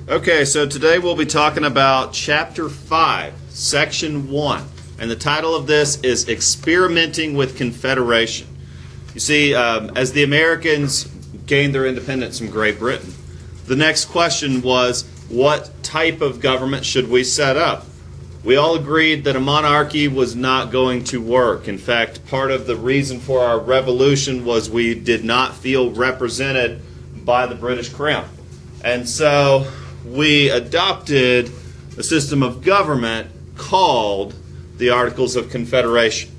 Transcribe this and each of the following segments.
Okay, so today we'll be talking about Chapter 5, Section 1. And the title of this is Experimenting with Confederation. You see, as the Americans gained their independence from Great Britain, the next question was, what type of government should we set up? We all agreed that a monarchy was not going to work. In fact, part of the reason for our revolution was we did not feel represented by the British Crown. And so we adopted a system of government called the Articles of Confederation,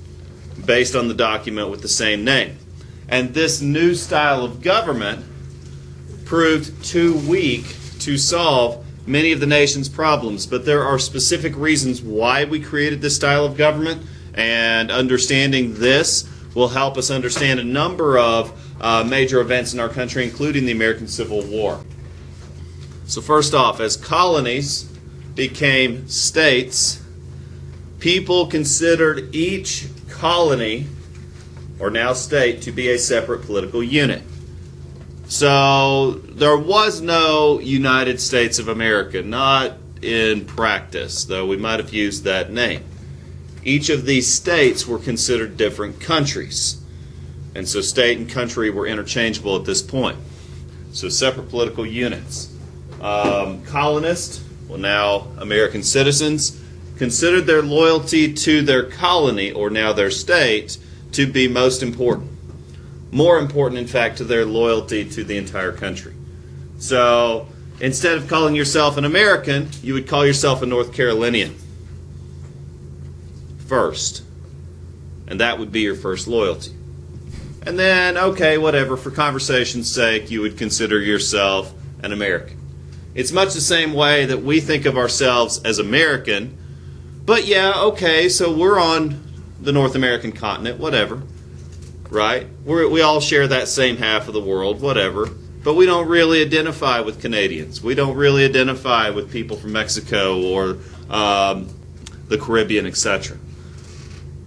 based on the document with the same name. And this new style of government proved too weak to solve many of the nation's problems. But there are specific reasons why we created this style of government, and understanding this will help us understand a number of major events in our country, including the American Civil War. So first off, as colonies became states, people considered each colony, or now state, to be a separate political unit. So there was no United States of America, not in practice, though we might have used that name. Each of these states were considered different countries. And so state and country were interchangeable at this point. So separate political units. Colonists, well now American citizens, considered their loyalty to their colony, or now their state, to be most important. More important, in fact, to their loyalty to the entire country. So instead of calling yourself an American, you would call yourself a North Carolinian first. And that would be your first loyalty. And then, okay, whatever, for conversation's sake, you would consider yourself an American. It's much the same way that we think of ourselves as American, but yeah, okay, so we're on the North American continent, whatever, right? We all share that same half of the world, whatever, but we don't really identify with Canadians. We don't really identify with people from Mexico or the Caribbean, etc.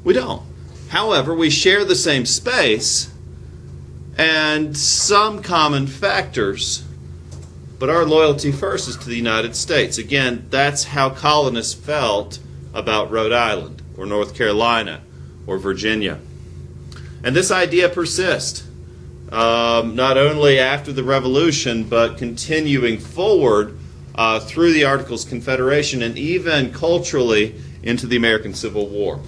We don't. However, we share the same space and some common factors, but our loyalty first is to the United States. Again, that's how colonists felt about Rhode Island or North Carolina or Virginia. And this idea persists, not only after the Revolution, but continuing forward through the Articles of Confederation and even culturally into the American Civil War.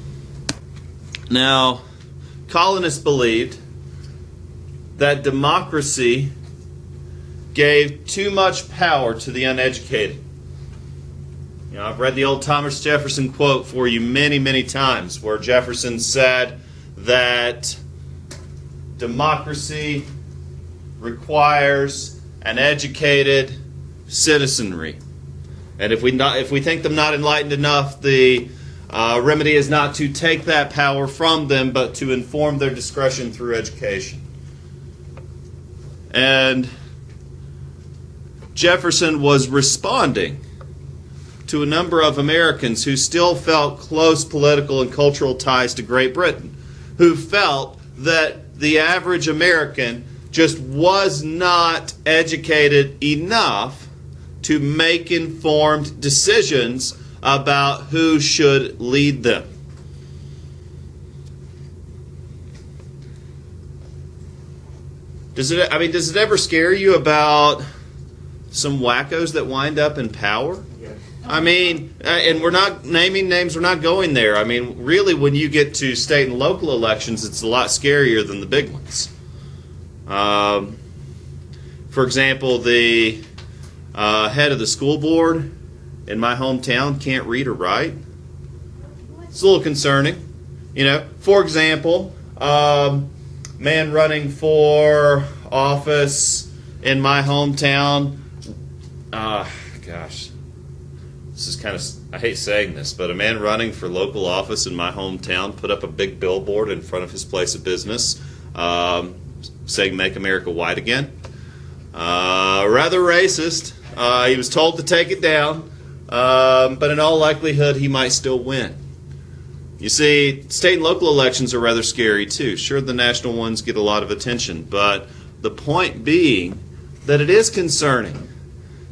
Now, colonists believed that democracy gave too much power to the uneducated. You know, I've read the old Thomas Jefferson quote for you many, many times, where Jefferson said that democracy requires an educated citizenry. And if we think them not enlightened enough, the remedy is not to take that power from them, but to inform their discretion through education. And Jefferson was responding to a number of Americans who still felt close political and cultural ties to Great Britain, who felt that the average American just was not educated enough to make informed decisions about who should lead them. Does it ever scare you about some wackos that wind up in power? Yeah. I mean, and we're not naming names, we're not going there. I mean, really, when you get to state and local elections, it's a lot scarier than the big ones. For example, the head of the school board in my hometown can't read or write. It's a little concerning. You know, for example, man running for office in my hometown, gosh, this is kind of, I hate saying this, but a man running for local office in my hometown put up a big billboard in front of his place of business saying, "Make America White Again." Rather racist. He was told to take it down, but in all likelihood he might still win. You see, state and local elections are rather scary too. Sure, the national ones get a lot of attention, but the point being that it is concerning.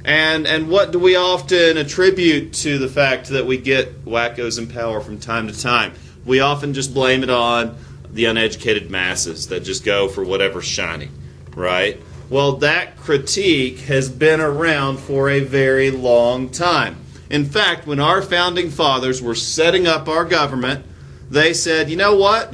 And what do we often attribute to the fact that we get wackos in power from time to time? We often just blame it on the uneducated masses that just go for whatever's shiny, right? Well, that critique has been around for a very long time. In fact, when our founding fathers were setting up our government, they said, you know what?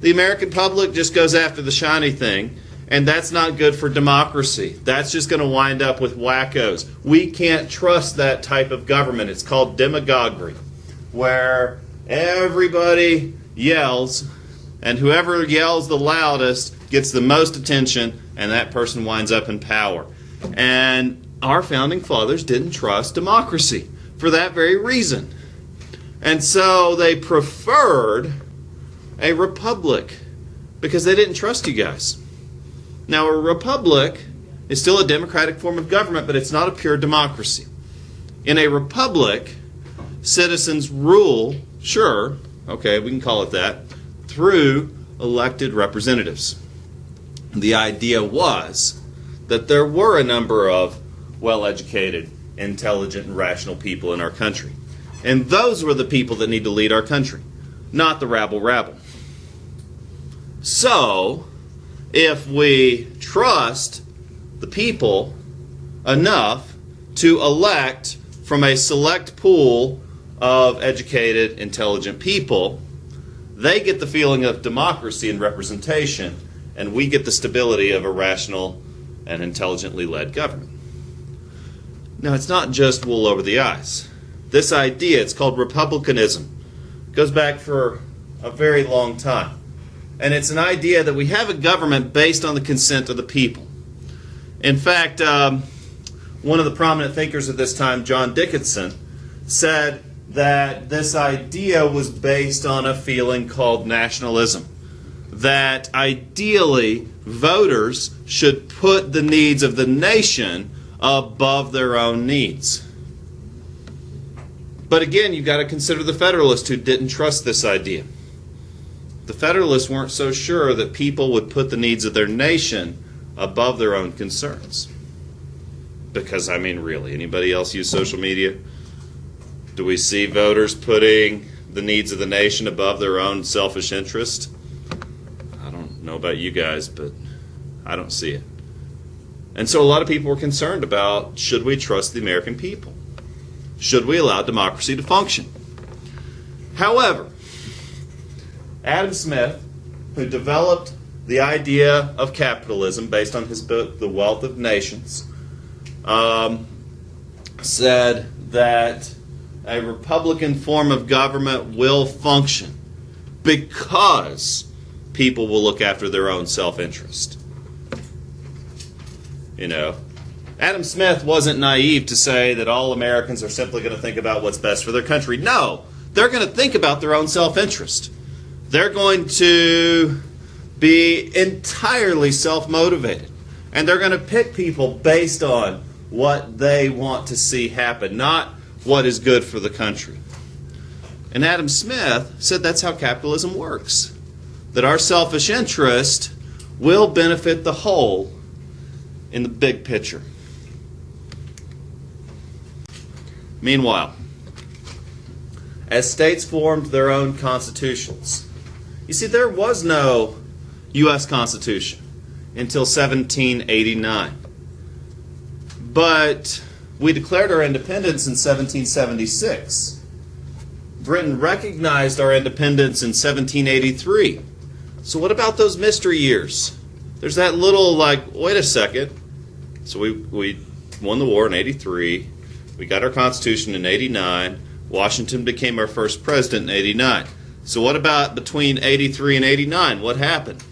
The American public just goes after the shiny thing, and that's not good for democracy. That's just going to wind up with wackos. We can't trust that type of government. It's called demagoguery, where everybody yells, and whoever yells the loudest gets the most attention, and that person winds up in power. And our founding fathers didn't trust democracy for that very reason. And so they preferred a republic because they didn't trust you guys. Now, a republic is still a democratic form of government, but it's not a pure democracy. In a republic, citizens rule, sure, okay, we can call it that, through elected representatives. The idea was that there were a number of well-educated, intelligent, and rational people in our country. And those were the people that need to lead our country, not the rabble-rabble. So, if we trust the people enough to elect from a select pool of educated, intelligent people, they get the feeling of democracy and representation, and we get the stability of a rational and intelligently led government. Now, it's not just wool over the eyes. This idea, it's called Republicanism, goes back for a very long time. And it's an idea that we have a government based on the consent of the people. In fact, one of the prominent thinkers at this time, John Dickinson, said that this idea was based on a feeling called nationalism. That ideally, voters should put the needs of the nation above their own needs. But again, you've got to consider the Federalists who didn't trust this idea. The Federalists weren't so sure that people would put the needs of their nation above their own concerns. Because, I mean, really, anybody else use social media? Do we see voters putting the needs of the nation above their own selfish interest? I don't know about you guys, but I don't see it. And so a lot of people were concerned about, should we trust the American people? Should we allow democracy to function? However, Adam Smith, who developed the idea of capitalism based on his book, The Wealth of Nations, said that a republican form of government will function because people will look after their own self-interest. You know, Adam Smith wasn't naive to say that all Americans are simply going to think about what's best for their country. No, they're going to think about their own self-interest. They're going to be entirely self-motivated. And they're going to pick people based on what they want to see happen, not what is good for the country. And Adam Smith said that's how capitalism works. That our selfish interest will benefit the whole in the big picture. Meanwhile, as states formed their own constitutions, you see, there was no U.S. Constitution until 1789. But we declared our independence in 1776. Britain recognized our independence in 1783. So what about those mystery years? There's that little, wait a second. So we won the war in 83. We got our Constitution in 89. Washington became our first president in 89. So what about between 83 and 89? What happened?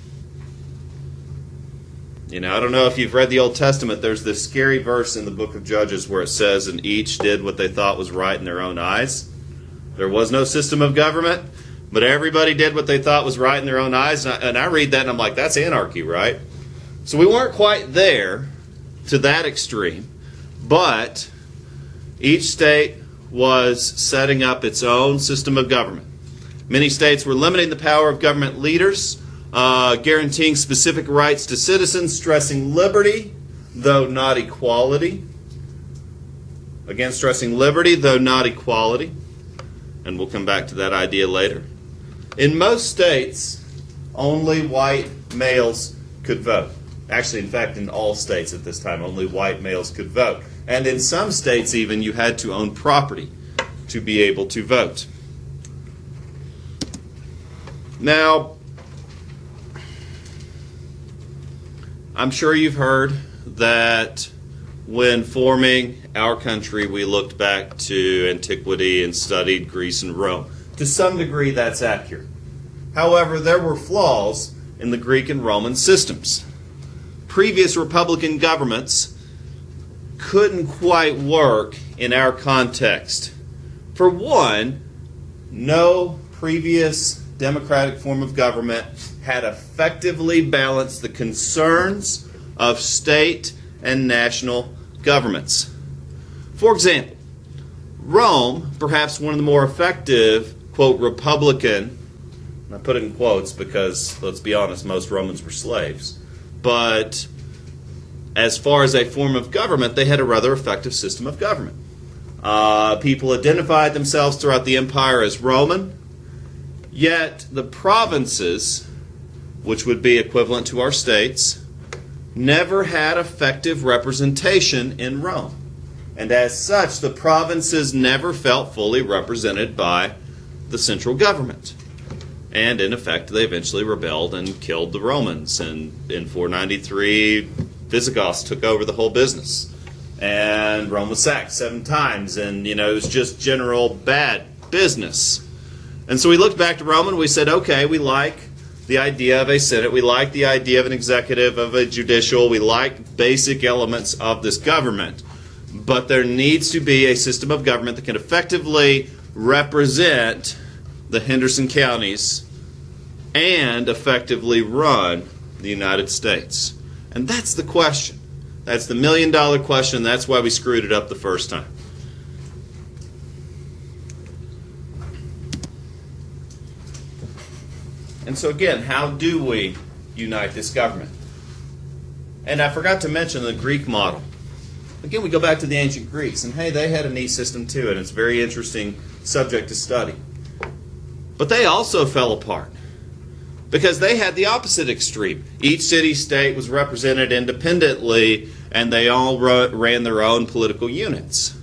You know, I don't know if you've read the Old Testament. There's this scary verse in the book of Judges where it says, and each did what they thought was right in their own eyes. There was no system of government, but everybody did what they thought was right in their own eyes. And I read that and I'm like, that's anarchy, right? So we weren't quite there to that extreme, but each state was setting up its own system of government. Many states were limiting the power of government leaders, guaranteeing specific rights to citizens, stressing liberty, though not equality. again stressing liberty, though not equality, and we'll come back to that idea later. In most states, only white males could vote. Actually, in fact, in all states at this time, only white males could vote. And in some states, even, you had to own property to be able to vote. Now, I'm sure you've heard that when forming our country, we looked back to antiquity and studied Greece and Rome. To some degree, that's accurate. However, there were flaws in the Greek and Roman systems. Previous republican governments couldn't quite work in our context. For one, no previous democratic form of government had effectively balanced the concerns of state and national governments. For example, Rome, perhaps one of the more effective, quote, republican, and I put it in quotes because, let's be honest, most Romans were slaves, but as far as a form of government, they had a rather effective system of government. People identified themselves throughout the empire as Roman, yet the provinces, which would be equivalent to our states, never had effective representation in Rome. And as such, the provinces never felt fully represented by the central government. And in effect, they eventually rebelled and killed the Romans. And in 493, Visigoths took over the whole business. And Rome was sacked 7 times. And, it was just general bad business. And so we looked back to Rome and we said, okay, we like the idea of a Senate. We like the idea of an executive, of a judicial. We like basic elements of this government. But there needs to be a system of government that can effectively represent the Henderson counties and effectively run the United States. And that's the question. That's the million-dollar question. That's why we screwed it up the first time. And so again, how do we unite this government? And I forgot to mention the Greek model. Again, we go back to the ancient Greeks, and hey, they had a neat system too, and it's a very interesting subject to study. But they also fell apart because they had the opposite extreme. Each city-state was represented independently, and they all ran their own political units.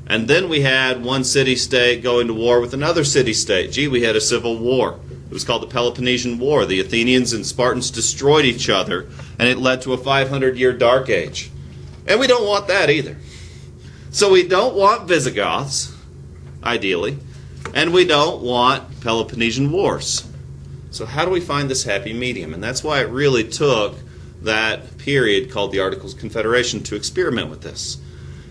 And then we had one city-state going to war with another city-state. We had a civil war. It was called the Peloponnesian War. The Athenians and Spartans destroyed each other, and it led to a 500-year dark age. And we don't want that either. So we don't want Visigoths, ideally, and we don't want Peloponnesian Wars. So how do we find this happy medium? And that's why it really took that period called the Articles of Confederation to experiment with this.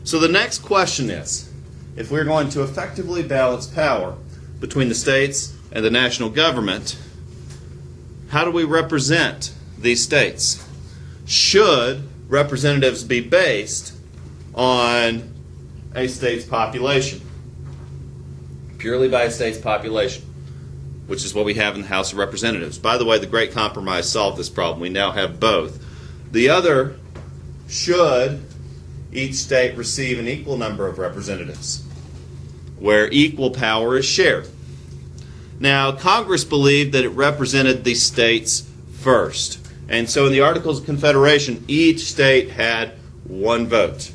So the next question is, if we're going to effectively balance power between the states and the national government, how do we represent these states? Should representatives be based on a state's population? Purely by a state's population, which is what we have in the House of Representatives. By the way, the Great Compromise solved this problem. We now have both. The other, should each state receive an equal number of representatives, where equal power is shared. Now, Congress believed that it represented the states first. And so in the Articles of Confederation, each state had one vote.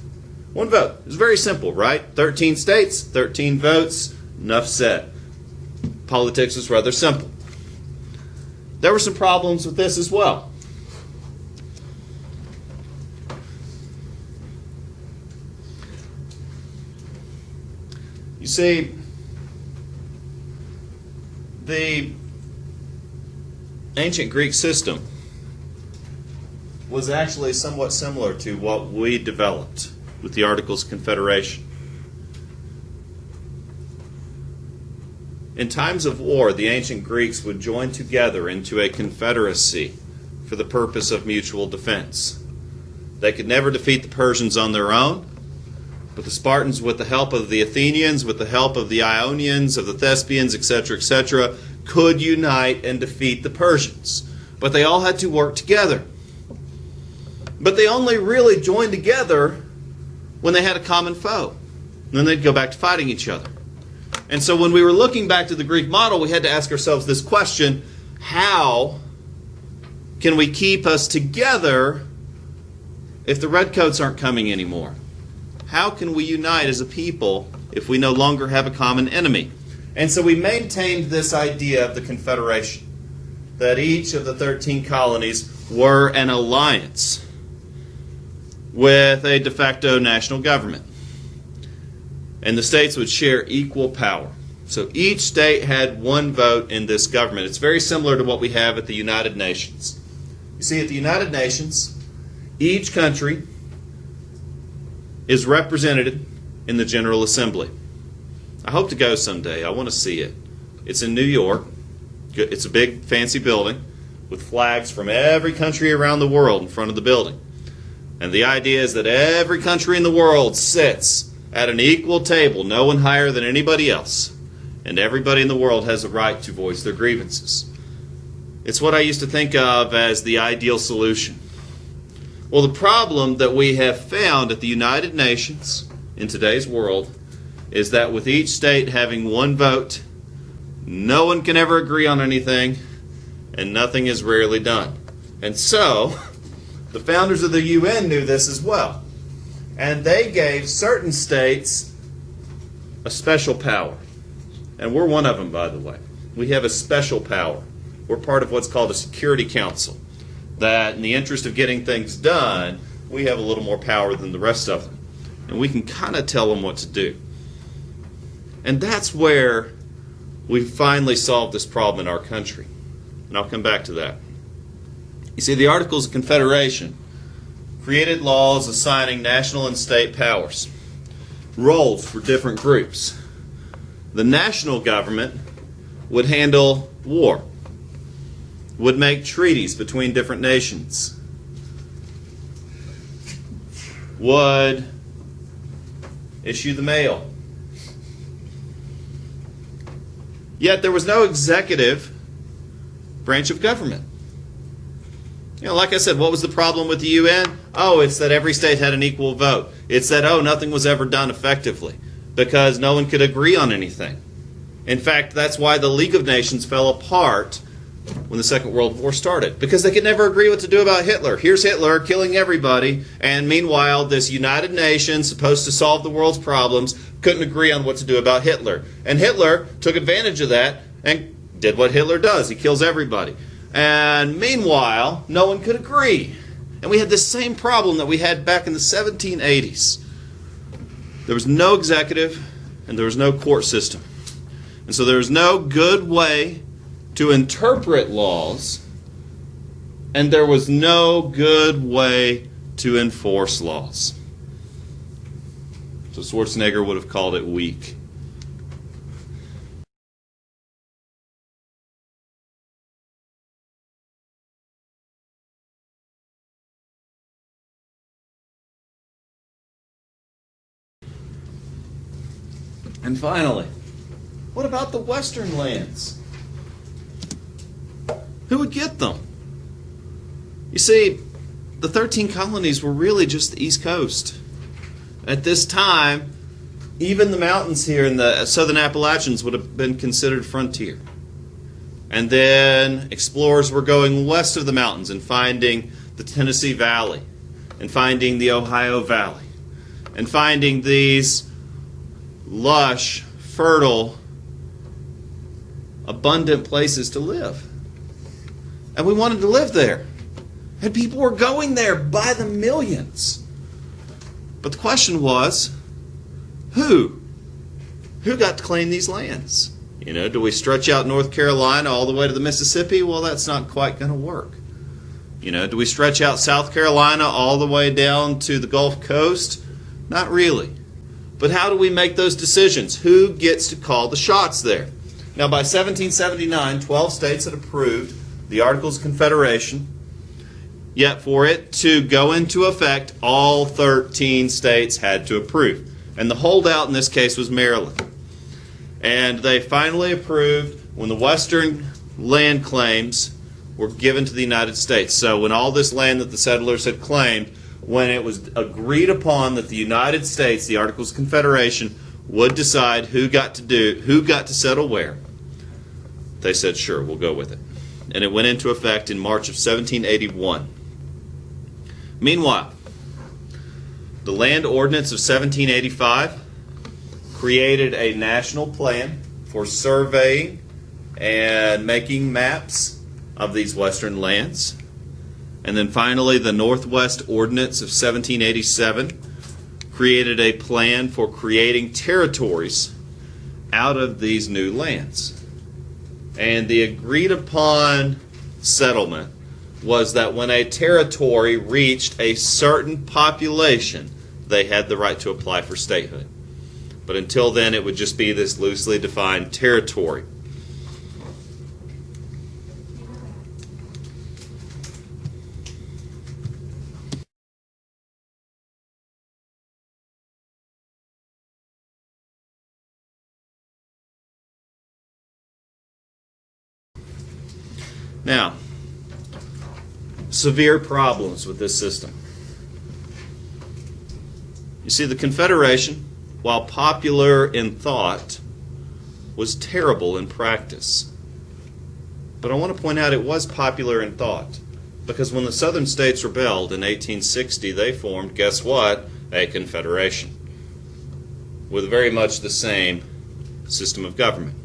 One vote. It's very simple, right? 13 states, 13 votes, enough said. Politics is rather simple. There were some problems with this as well. You see, the ancient Greek system was actually somewhat similar to what we developed with the Articles of Confederation. In times of war, the ancient Greeks would join together into a confederacy for the purpose of mutual defense. They could never defeat the Persians on their own, but the Spartans, with the help of the Athenians, with the help of the Ionians, of the Thespians, etc., could unite and defeat the Persians. But they all had to work together. But they only really joined together when they had a common foe. And then they'd go back to fighting each other. And so when we were looking back to the Greek model, we had to ask ourselves this question: how can we keep us together if the redcoats aren't coming anymore? How can we unite as a people if we no longer have a common enemy? And so we maintained this idea of the Confederation, that each of the 13 colonies were an alliance with a de facto national government. And the states would share equal power. So each state had one vote in this government. It's very similar to what we have at the United Nations. You see, at the United Nations, each country is represented in the General Assembly. I hope to go someday. I want to see it. It's in New York. It's a big, fancy building with flags from every country around the world in front of the building. And the idea is that every country in the world sits at an equal table, no one higher than anybody else. And everybody in the world has a right to voice their grievances. It's what I used to think of as the ideal solution. Well, the problem that we have found at the United Nations in today's world is that with each state having one vote, no one can ever agree on anything, and nothing is rarely done. And so, the founders of the UN knew this as well. And they gave certain states a special power. And we're one of them, by the way. We have a special power. We're part of what's called a Security Council. That in the interest of getting things done, we have a little more power than the rest of them. And we can kind of tell them what to do. And that's where we finally solved this problem in our country. And I'll come back to that. You see, the Articles of Confederation created laws assigning national and state powers, roles for different groups. The national government would handle war, would make treaties between different nations, would issue the mail. Yet there was no executive branch of government. You know, like I said, what was the problem with the UN? Oh, it's that every state had an equal vote. It's that, nothing was ever done effectively because no one could agree on anything. In fact, that's why the League of Nations fell apart when the Second World War started, because they could never agree what to do about Hitler. Here's Hitler killing everybody, and meanwhile, this United Nations, supposed to solve the world's problems, couldn't agree on what to do about Hitler. And Hitler took advantage of that and did what Hitler does. He kills everybody. And meanwhile, no one could agree. And we had the same problem that we had back in the 1780s. There was no executive and there was no court system. And so there was no good way to interpret laws, and there was no good way to enforce laws. So Schwarzenegger would have called it weak. And finally, what about the Western lands? Who would get them? You see, the 13 colonies were really just the East Coast. At this time, even the mountains here in the southern Appalachians would have been considered frontier. And then explorers were going west of the mountains and finding the Tennessee Valley, and finding the Ohio Valley, and finding these lush, fertile, abundant places to live. And we wanted to live there. And people were going there by the millions. But the question was, who? Who got to claim these lands? You know, do we stretch out North Carolina all the way to the Mississippi? Well, that's not quite going to work. You know, do we stretch out South Carolina all the way down to the Gulf Coast? Not really. But how do we make those decisions? Who gets to call the shots there? Now, by 1779, 12 states had approved the Articles of Confederation. Yet for it to go into effect, all 13 states had to approve. And the holdout in this case was Maryland. And they finally approved when the Western land claims were given to the United States. So when all this land that the settlers had claimed, when it was agreed upon that the United States, the Articles of Confederation, would decide who got to settle where, they said, sure, we'll go with it. And it went into effect in March of 1781. Meanwhile, the Land Ordinance of 1785 created a national plan for surveying and making maps of these western lands. And then finally, the Northwest Ordinance of 1787 created a plan for creating territories out of these new lands. And the agreed upon settlement was that when a territory reached a certain population, they had the right to apply for statehood. But until then, it would just be this loosely defined territory. Now, severe problems with this system. You see, the Confederation, while popular in thought, was terrible in practice. But I want to point out it was popular in thought, because when the Southern states rebelled in 1860, they formed, guess what? A confederation with very much the same system of government.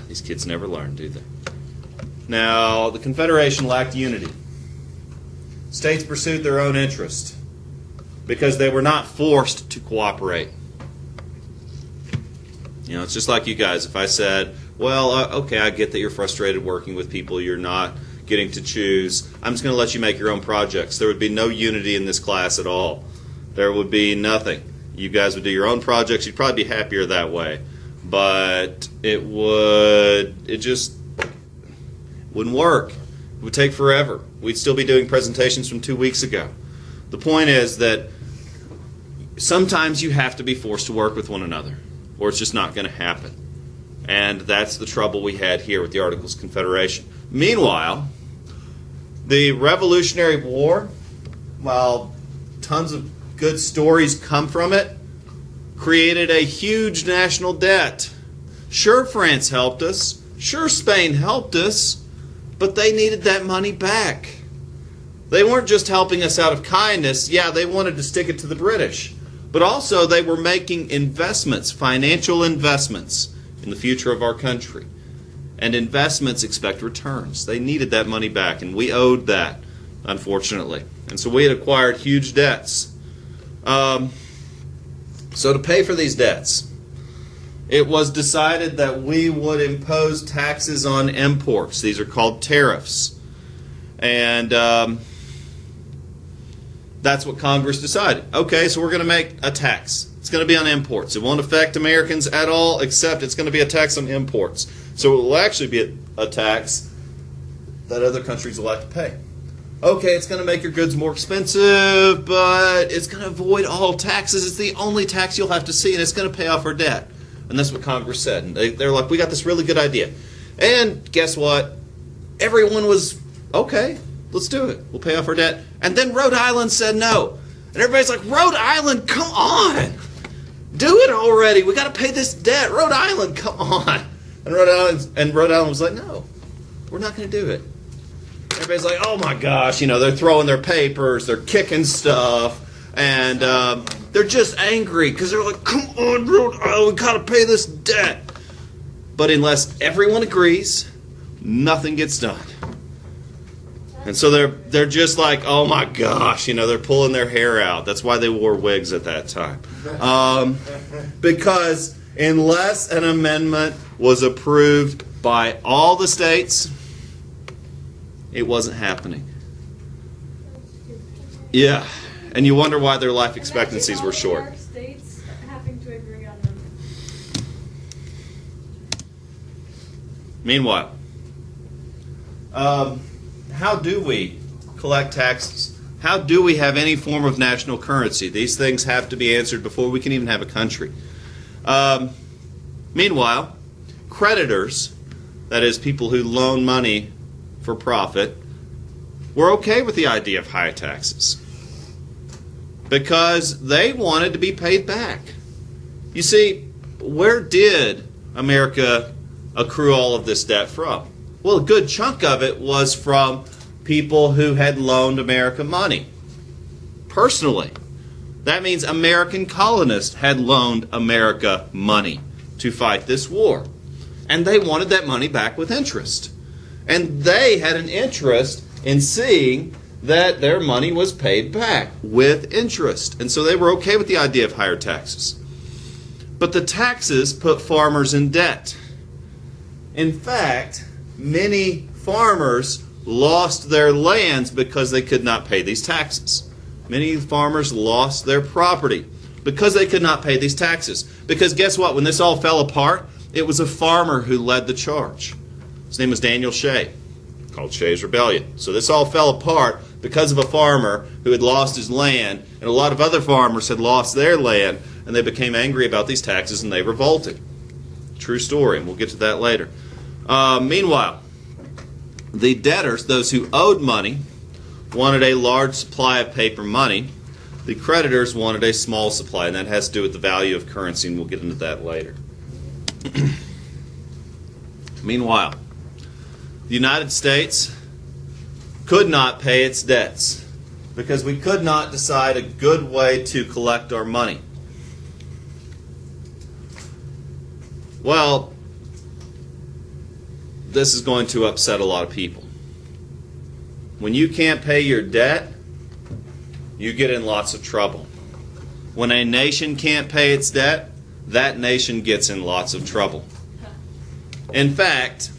These kids never learn, do they? Now, the Confederation lacked unity. States pursued their own interest because they were not forced to cooperate. You know, it's just like you guys. If I said, well, okay, I get that you're frustrated working with people you're not getting to choose. I'm just going to let you make your own projects. There would be no unity in this class at all. There would be nothing. You guys would do your own projects. You'd probably be happier that way. But it just wouldn't work. It would take forever. We'd still be doing presentations from 2 weeks ago. The point is that sometimes you have to be forced to work with one another, or it's just not going to happen. And that's the trouble we had here with the Articles of Confederation. Meanwhile, the Revolutionary War, while tons of good stories come from it, created a huge national debt. Sure, France helped us. Sure, Spain helped us. But they needed that money back. They weren't just helping us out of kindness. Yeah, they wanted to stick it to the British. But also they were making investments, financial investments, in the future of our country. And investments expect returns. They needed that money back, and we owed that, unfortunately. And so we had acquired huge debts. So to pay for these debts, it was decided that we would impose taxes on imports. These are called tariffs. And that's what Congress decided. Okay, so we're going to make a tax. It's going to be on imports. It won't affect Americans at all, except it's going to be a tax on imports. So it will actually be a tax that other countries will have to pay. Okay, it's going to make your goods more expensive, but it's going to avoid all taxes. It's the only tax you'll have to see, and it's going to pay off our debt. And that's what Congress said. And they're like, we got this really good idea. And guess what? Everyone was, okay, let's do it. We'll pay off our debt. And then Rhode Island said no. And everybody's like, Rhode Island, come on. Do it already. We got to pay this debt. Rhode Island, come on. And Rhode Island was like, no, we're not going to do it. Everybody's like, oh my gosh, they're throwing their papers, they're kicking stuff. And they're just angry because they're like, come on, Rhode Island, we got to pay this debt. But unless everyone agrees, nothing gets done. And so they're just like, oh my gosh, they're pulling their hair out. That's why they wore wigs at that time. Because unless an amendment was approved by all the states, it wasn't happening. Yeah. And you wonder why their life expectancies were short. States having to agree on them. Meanwhile, how do we collect taxes? How do we have any form of national currency? These things have to be answered before we can even have a country. Meanwhile, creditors, that is, people who loan money for profit, were okay with the idea of high taxes, because they wanted to be paid back. You see, where did America accrue all of this debt from? Well, a good chunk of it was from people who had loaned America money. Personally. That means American colonists had loaned America money to fight this war. And they wanted that money back with interest. And they had an interest in seeing that their money was paid back with interest. And so they were okay with the idea of higher taxes. But the taxes put farmers in debt. In fact, many farmers lost their lands because they could not pay these taxes. Many farmers lost their property because they could not pay these taxes. Because guess what? When this all fell apart, it was a farmer who led the charge. His name was Daniel Shea, called Shea's Rebellion. So this all fell apart because of a farmer who had lost his land, and a lot of other farmers had lost their land, and they became angry about these taxes and they revolted. True story, and we'll get to that later. Meanwhile, the debtors, those who owed money, wanted a large supply of paper money. The creditors wanted a small supply, and that has to do with the value of currency, and we'll get into that later. Meanwhile, the United States could not pay its debts because we could not decide a good way to collect our money. Well, this is going to upset a lot of people. When you can't pay your debt, you get in lots of trouble. When a nation can't pay its debt, that nation gets in lots of trouble. In fact,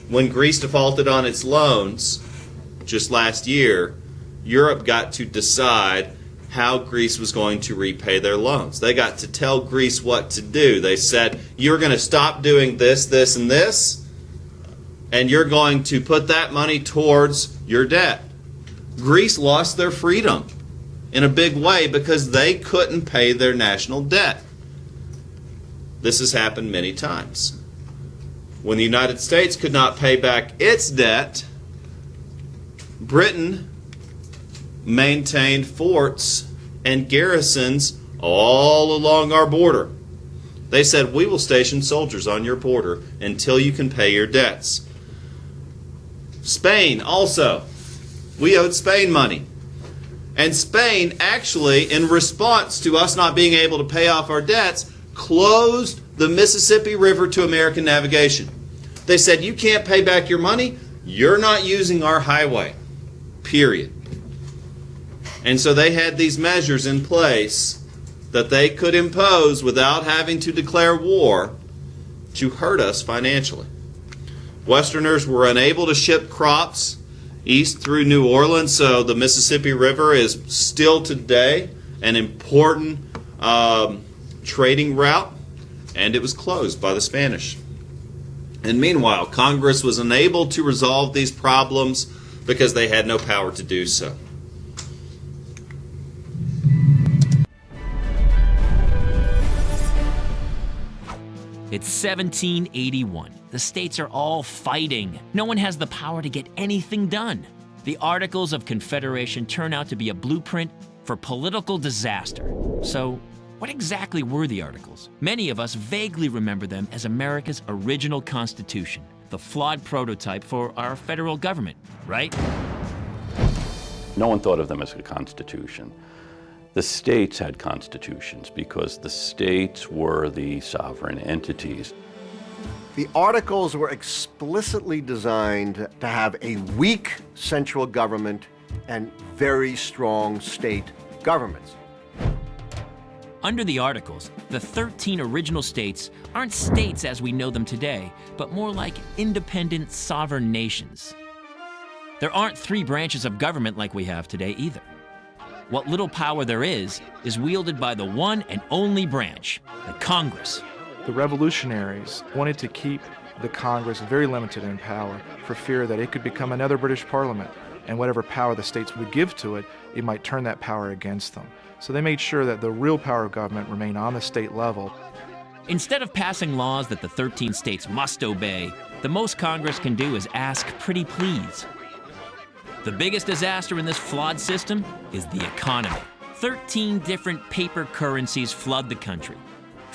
when Greece defaulted on its loans just last year, Europe got to decide how Greece was going to repay their loans. They got to tell Greece what to do. They said, you're going to stop doing this, this, and this, and you're going to put that money towards your debt. Greece lost their freedom in a big way because they couldn't pay their national debt. This has happened many times. When the United States could not pay back its debt, Britain maintained forts and garrisons all along our border. They said, we will station soldiers on your border until you can pay your debts. Spain also. We owed Spain money. And Spain actually, in response to us not being able to pay off our debts, closed the Mississippi River to American navigation. They said, you can't pay back your money, you're not using our highway. Period. And so they had these measures in place that they could impose without having to declare war to hurt us financially. Westerners were unable to ship crops east through New Orleans, so the Mississippi River is still today an important trading route, and it was closed by the Spanish. And meanwhile, Congress was unable to resolve these problems because they had no power to do so. It's 1781. The states are all fighting. No one has the power to get anything done. The Articles of Confederation turn out to be a blueprint for political disaster. So, what exactly were the Articles? Many of us vaguely remember them as America's original Constitution, the flawed prototype for our federal government, right? No one thought of them as a constitution. The states had constitutions because the states were the sovereign entities. The Articles were explicitly designed to have a weak central government and very strong state governments. Under the Articles, the 13 original states aren't states as we know them today, but more like independent sovereign nations. There aren't 3 branches of government like we have today either. What little power there is wielded by the one and only branch, the Congress. The revolutionaries wanted to keep the Congress very limited in power for fear that it could become another British Parliament, and whatever power the states would give to it, it might turn that power against them. So they made sure that the real power of government remained on the state level. Instead of passing laws that the 13 states must obey, the most Congress can do is ask pretty please. The biggest disaster in this flawed system is the economy. 13 different paper currencies flood the country.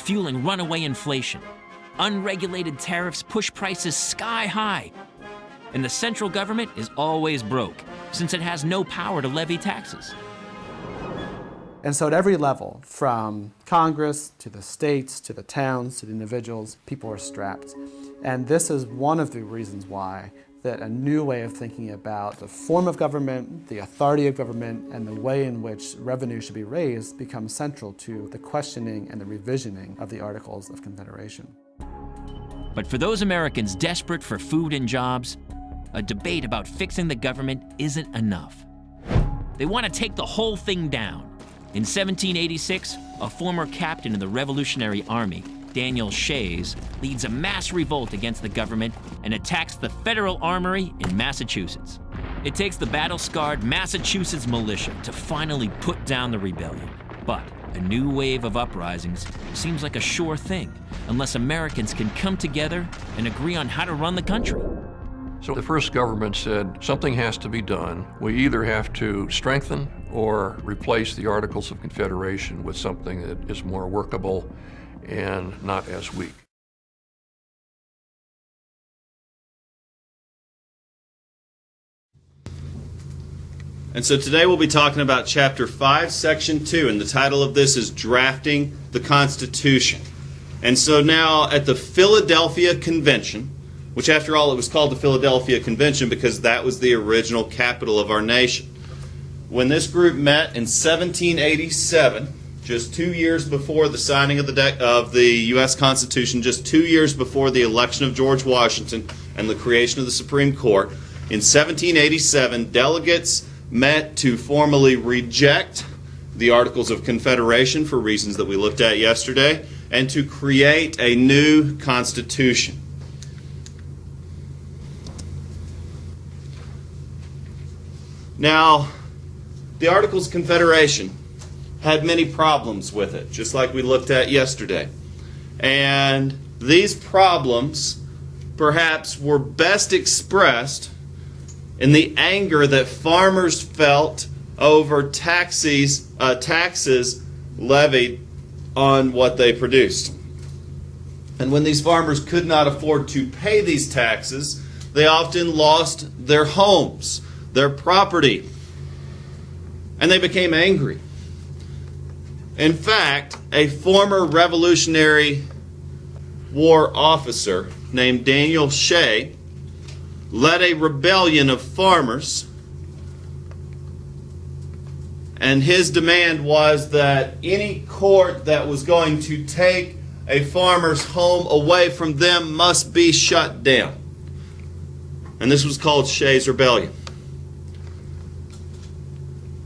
fueling runaway inflation. Unregulated tariffs push prices sky high. And the central government is always broke, since it has no power to levy taxes. And so at every level, from Congress to the states to the towns to the individuals, people are strapped. And this is one of the reasons why that a new way of thinking about the form of government, the authority of government, and the way in which revenue should be raised becomes central to the questioning and the revisioning of the Articles of Confederation. But for those Americans desperate for food and jobs, a debate about fixing the government isn't enough. They want to take the whole thing down. In 1786, a former captain in the Revolutionary Army, Daniel Shays, leads a mass revolt against the government and attacks the Federal Armory in Massachusetts. It takes the battle-scarred Massachusetts militia to finally put down the rebellion. But a new wave of uprisings seems like a sure thing, unless Americans can come together and agree on how to run the country. So the first government said something has to be done. We either have to strengthen or replace the Articles of Confederation with something that is more workable and not as weak. And so today we'll be talking about Chapter 5, Section 2, and the title of this is Drafting the Constitution. And so now at the Philadelphia Convention, which after all it was called the Philadelphia Convention because that was the original capital of our nation. When this group met in 1787, just 2 years before the signing of the U.S. Constitution, just 2 years before the election of George Washington and the creation of the Supreme Court, in 1787, delegates met to formally reject the Articles of Confederation for reasons that we looked at yesterday, and to create a new Constitution. Now, the Articles of Confederation had many problems with it, just like we looked at yesterday. And these problems perhaps were best expressed in the anger that farmers felt over taxes levied on what they produced. And when these farmers could not afford to pay these taxes, they often lost their homes, their property, and they became angry. In fact, a former Revolutionary War officer named Daniel Shay led a rebellion of farmers, and his demand was that any court that was going to take a farmer's home away from them must be shut down. And this was called Shay's Rebellion.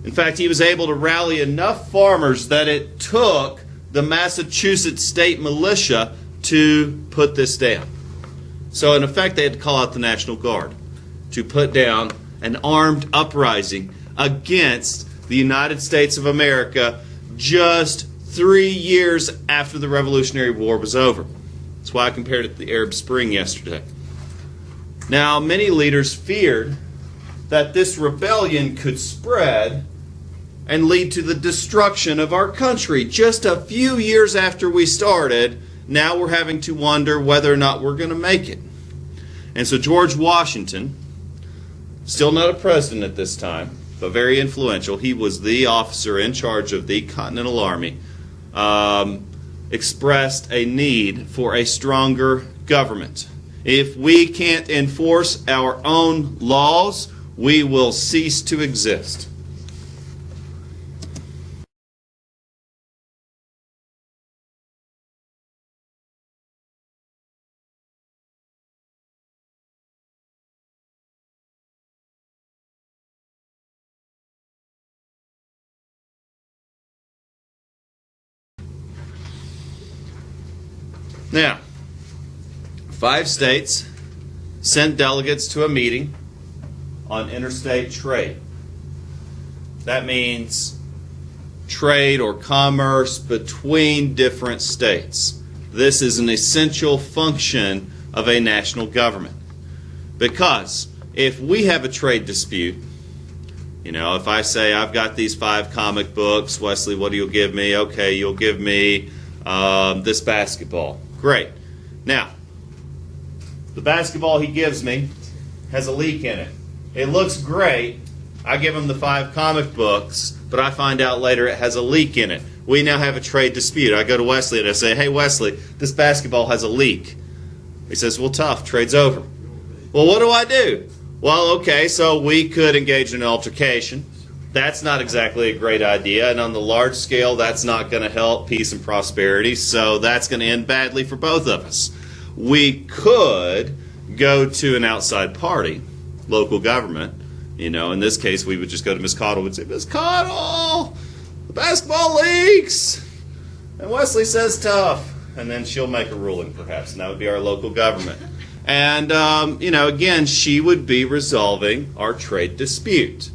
In fact, he was able to rally enough farmers that it took the Massachusetts state militia to put this down. So in effect, they had to call out the National Guard to put down an armed uprising against the United States of America just 3 years after the Revolutionary War was over. That's why I compared it to the Arab Spring yesterday. Now, many leaders feared that this rebellion could spread and lead to the destruction of our country. Just a few years after we started, now we're having to wonder whether or not we're going to make it. And so George Washington, still not a president at this time, but very influential, he was the officer in charge of the Continental Army, expressed a need for a stronger government. If we can't enforce our own laws, we will cease to exist. Now, 5 states sent delegates to a meeting on interstate trade. That means trade or commerce between different states. This is an essential function of a national government. Because if we have a trade dispute, if I say I've got these 5 comic books, Wesley, what do you give me? Okay, you'll give me this basketball. Great. Now, the basketball he gives me has a leak in it. It looks great. I give him the 5 comic books, but I find out later it has a leak in it. We now have a trade dispute. I go to Wesley and I say, hey, Wesley, this basketball has a leak. He says, well, tough. Trade's over. Well, what do I do? Well, okay, so we could engage in an altercation. That's not exactly a great idea, and on the large scale, that's not going to help peace and prosperity, so that's going to end badly for both of us. We could go to an outside party, local government. You know, in this case, we would just go to Miss Cottle and say, Miss Cottle, the basketball leaks. And Wesley says tough. And then she'll make a ruling, perhaps, and that would be our local government. And, again, she would be resolving our trade dispute.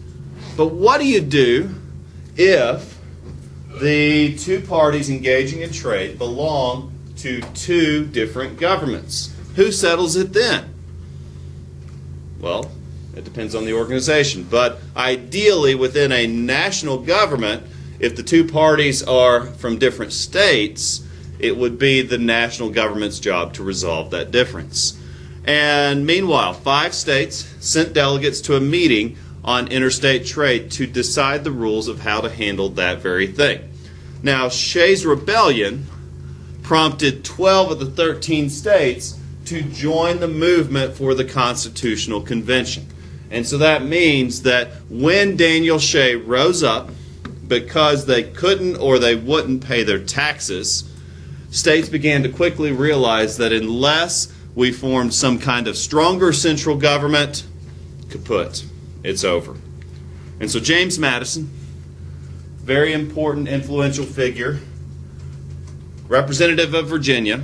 But what do you do if the 2 parties engaging in trade belong to 2 different governments? Who settles it then? Well, it depends on the organization. But ideally, within a national government, if the 2 parties are from different states, it would be the national government's job to resolve that difference. And meanwhile, 5 states sent delegates to a meeting on interstate trade to decide the rules of how to handle that very thing. Now, Shays' Rebellion prompted 12 of the 13 states to join the movement for the Constitutional Convention. And so that means that when Daniel Shay rose up, because they couldn't or they wouldn't pay their taxes, states began to quickly realize that unless we formed some kind of stronger central government, kaput, it's over. And so James Madison, very important, influential figure, representative of Virginia,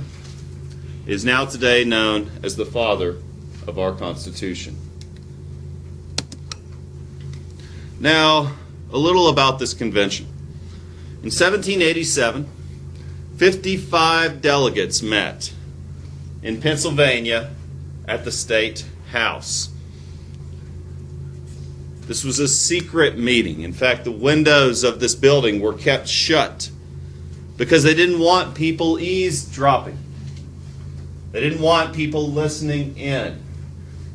is now today known as the father of our Constitution. Now, a little about this convention. In 1787, 55 delegates met in Pennsylvania at the State House. This was a secret meeting. In fact, the windows of this building were kept shut because they didn't want people eavesdropping. They didn't want people listening in.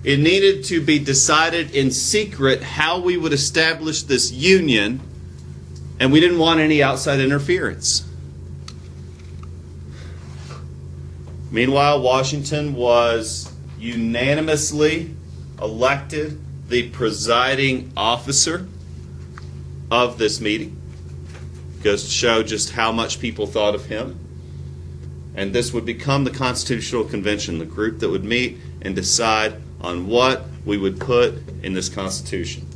It needed to be decided in secret how we would establish this union, and we didn't want any outside interference. Meanwhile, Washington was unanimously elected the presiding officer of this meeting. Goes to show just how much people thought of him. And this would become the Constitutional Convention, the group that would meet and decide on what we would put in this Constitution.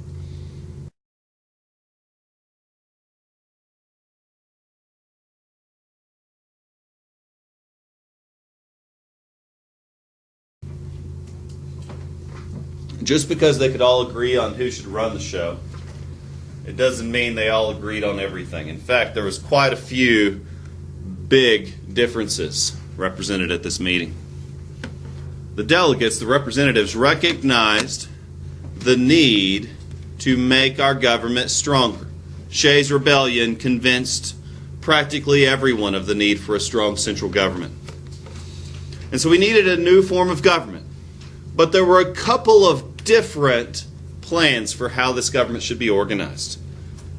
Just because they could all agree on who should run the show, it doesn't mean they all agreed on everything. In fact, there was quite a few big differences represented at this meeting. The delegates, the representatives, recognized the need to make our government stronger. Shays' Rebellion convinced practically everyone of the need for a strong central government. And so we needed a new form of government. But there were a couple of different plans for how this government should be organized.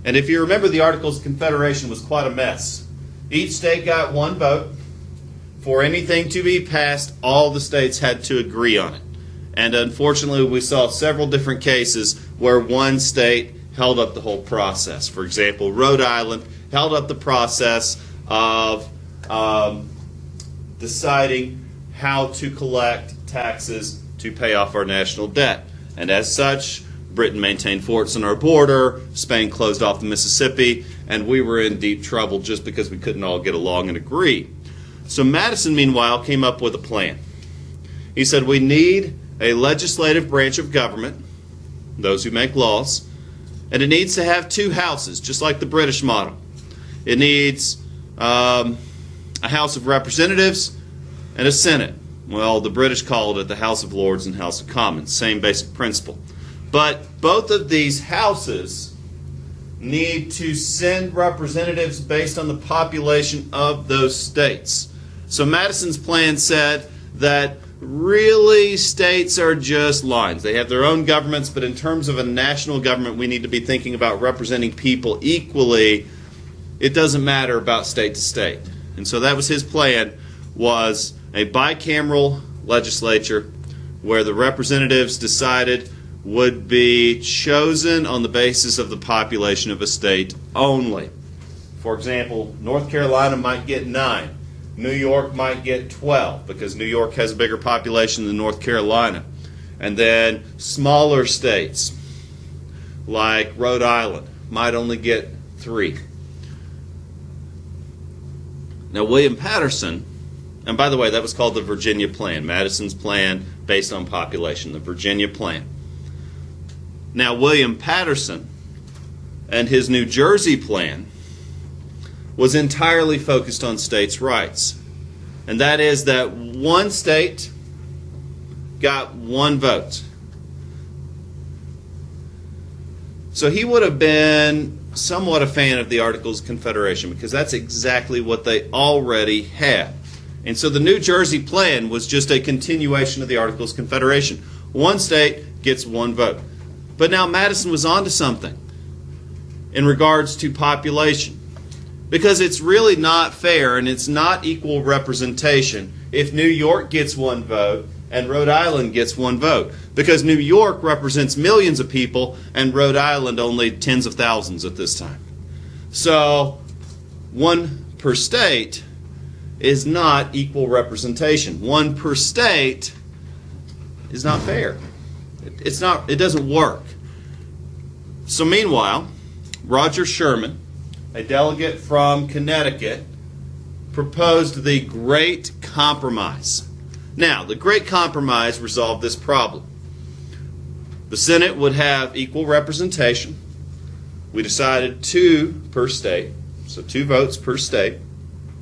And if you remember, the Articles of Confederation was quite a mess. Each state got one vote. For anything to be passed, all the states had to agree on it. And unfortunately, we saw several different cases where one state held up the whole process. For example, Rhode Island held up the process of deciding how to collect taxes to pay off our national debt. And as such, Britain maintained forts on our border, Spain closed off the Mississippi, and we were in deep trouble just because we couldn't all get along and agree. So Madison, meanwhile, came up with a plan. He said we need a legislative branch of government, those who make laws, and it needs to have two houses, just like the British model. It needs a House of Representatives and a Senate. Well, the British called it the House of Lords and House of Commons, same basic principle. But both of these houses need to send representatives based on the population of those states. So Madison's plan said that really states are just lines. They have their own governments, but in terms of a national government, we need to be thinking about representing people equally. It doesn't matter about state to state. And so that was his plan, was a bicameral legislature where the representatives decided would be chosen on the basis of the population of a state only. For example, North Carolina might get 9. New York might get 12 because New York has a bigger population than North Carolina. And then smaller states like Rhode Island might only get 3. Now William Patterson, and by the way, that was called the Virginia Plan, Madison's plan based on population, the Virginia Plan. Now William Patterson and his New Jersey plan was entirely focused on states' rights. And that is that one state got 1 vote. So he would have been somewhat a fan of the Articles of Confederation because that's exactly what they already had. And so the New Jersey plan was just a continuation of the Articles of Confederation. One state gets 1 vote. But now Madison was onto something in regards to population, because it's really not fair and it's not equal representation if New York gets 1 vote and Rhode Island gets 1 vote, because New York represents millions of people and Rhode Island only tens of thousands at this time. So 1 per state is not equal representation. 1 per state is not fair. It doesn't work. So meanwhile, Roger Sherman, a delegate from Connecticut, proposed the Great Compromise. Now, the Great Compromise resolved this problem. The Senate would have equal representation. We decided 2 per state, so 2 votes per state.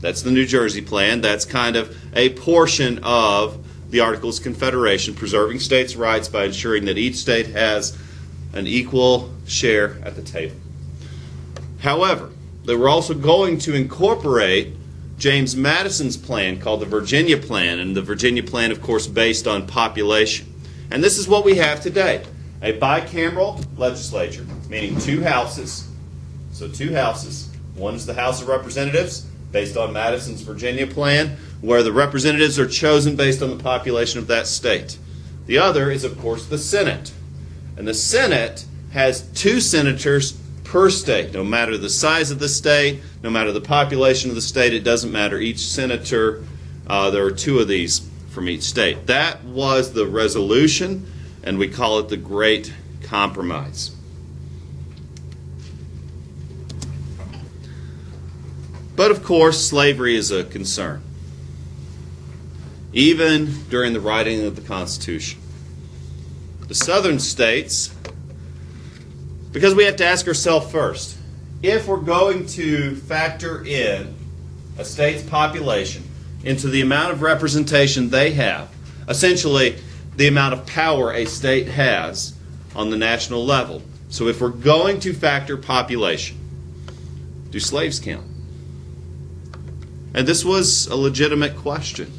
That's the New Jersey plan. That's kind of a portion of the Articles of Confederation, preserving states' rights by ensuring that each state has an equal share at the table. However, they were also going to incorporate James Madison's plan called the Virginia Plan, and the Virginia Plan, of course, based on population. And this is what we have today, a bicameral legislature, meaning 2 houses. So 2 houses. One is the House of Representatives, based on Madison's Virginia Plan, where the representatives are chosen based on the population of that state. The other is, of course, the Senate. And the Senate has 2 senators per state. No matter the size of the state, no matter the population of the state, it doesn't matter. Each senator, there are 2 of these from each state. That was the resolution, and we call it the Great Compromise. But of course, slavery is a concern, even during the writing of the Constitution. The southern states, because we have to ask ourselves first, if we're going to factor in a state's population into the amount of representation they have, essentially the amount of power a state has on the national level. So if we're going to factor population, do slaves count? And this was a legitimate question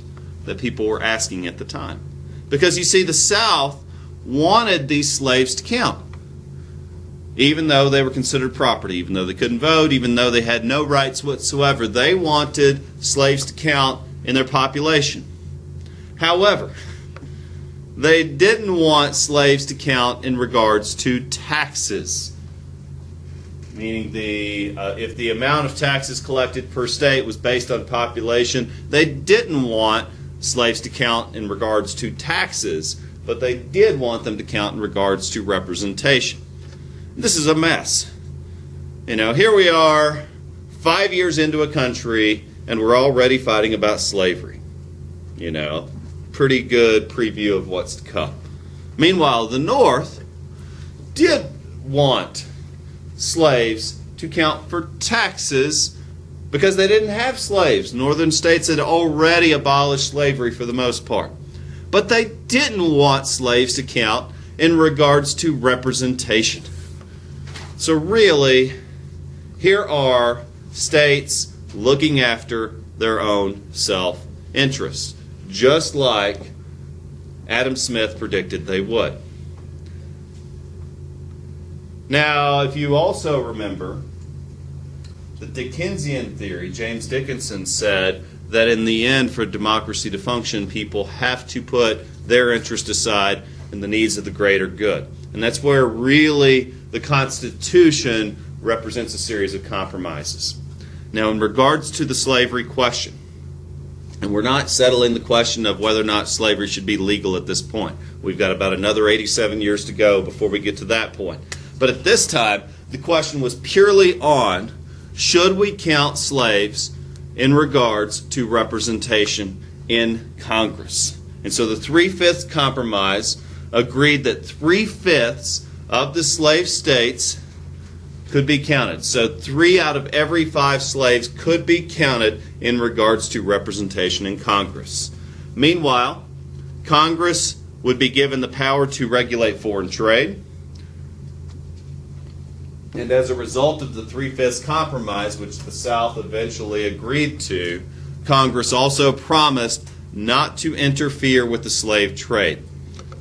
that people were asking at the time. Because you see, the South wanted these slaves to count, even though they were considered property, even though they couldn't vote, even though they had no rights whatsoever. They wanted slaves to count in their population. However, they didn't want slaves to count in regards to taxes. Meaning if the amount of taxes collected per state was based on population, they didn't want slaves to count in regards to taxes, but they did want them to count in regards to representation. This is a mess. Here we are, 5 years into a country, and we're already fighting about slavery. Pretty good preview of what's to come. Meanwhile, the North did want slaves to count for taxes because they didn't have slaves. Northern states had already abolished slavery for the most part. But they didn't want slaves to count in regards to representation. So really, here are states looking after their own self-interest, just like Adam Smith predicted they would. Now, if you also remember, the Dickensian theory, James Dickinson said that in the end, for democracy to function, people have to put their interest aside and the needs of the greater good. And that's where really the Constitution represents a series of compromises. Now, in regards to the slavery question, and we're not settling the question of whether or not slavery should be legal at this point. We've got about another 87 years to go before we get to that point. But at this time, the question was purely on, should we count slaves in regards to representation in Congress? And so the 3/5 compromise agreed that 3/5 of the slave states could be counted. So 3 out of every 5 slaves could be counted in regards to representation in Congress. Meanwhile, Congress would be given the power to regulate foreign trade. And as a result of the 3/5 compromise, which the South eventually agreed to, Congress also promised not to interfere with the slave trade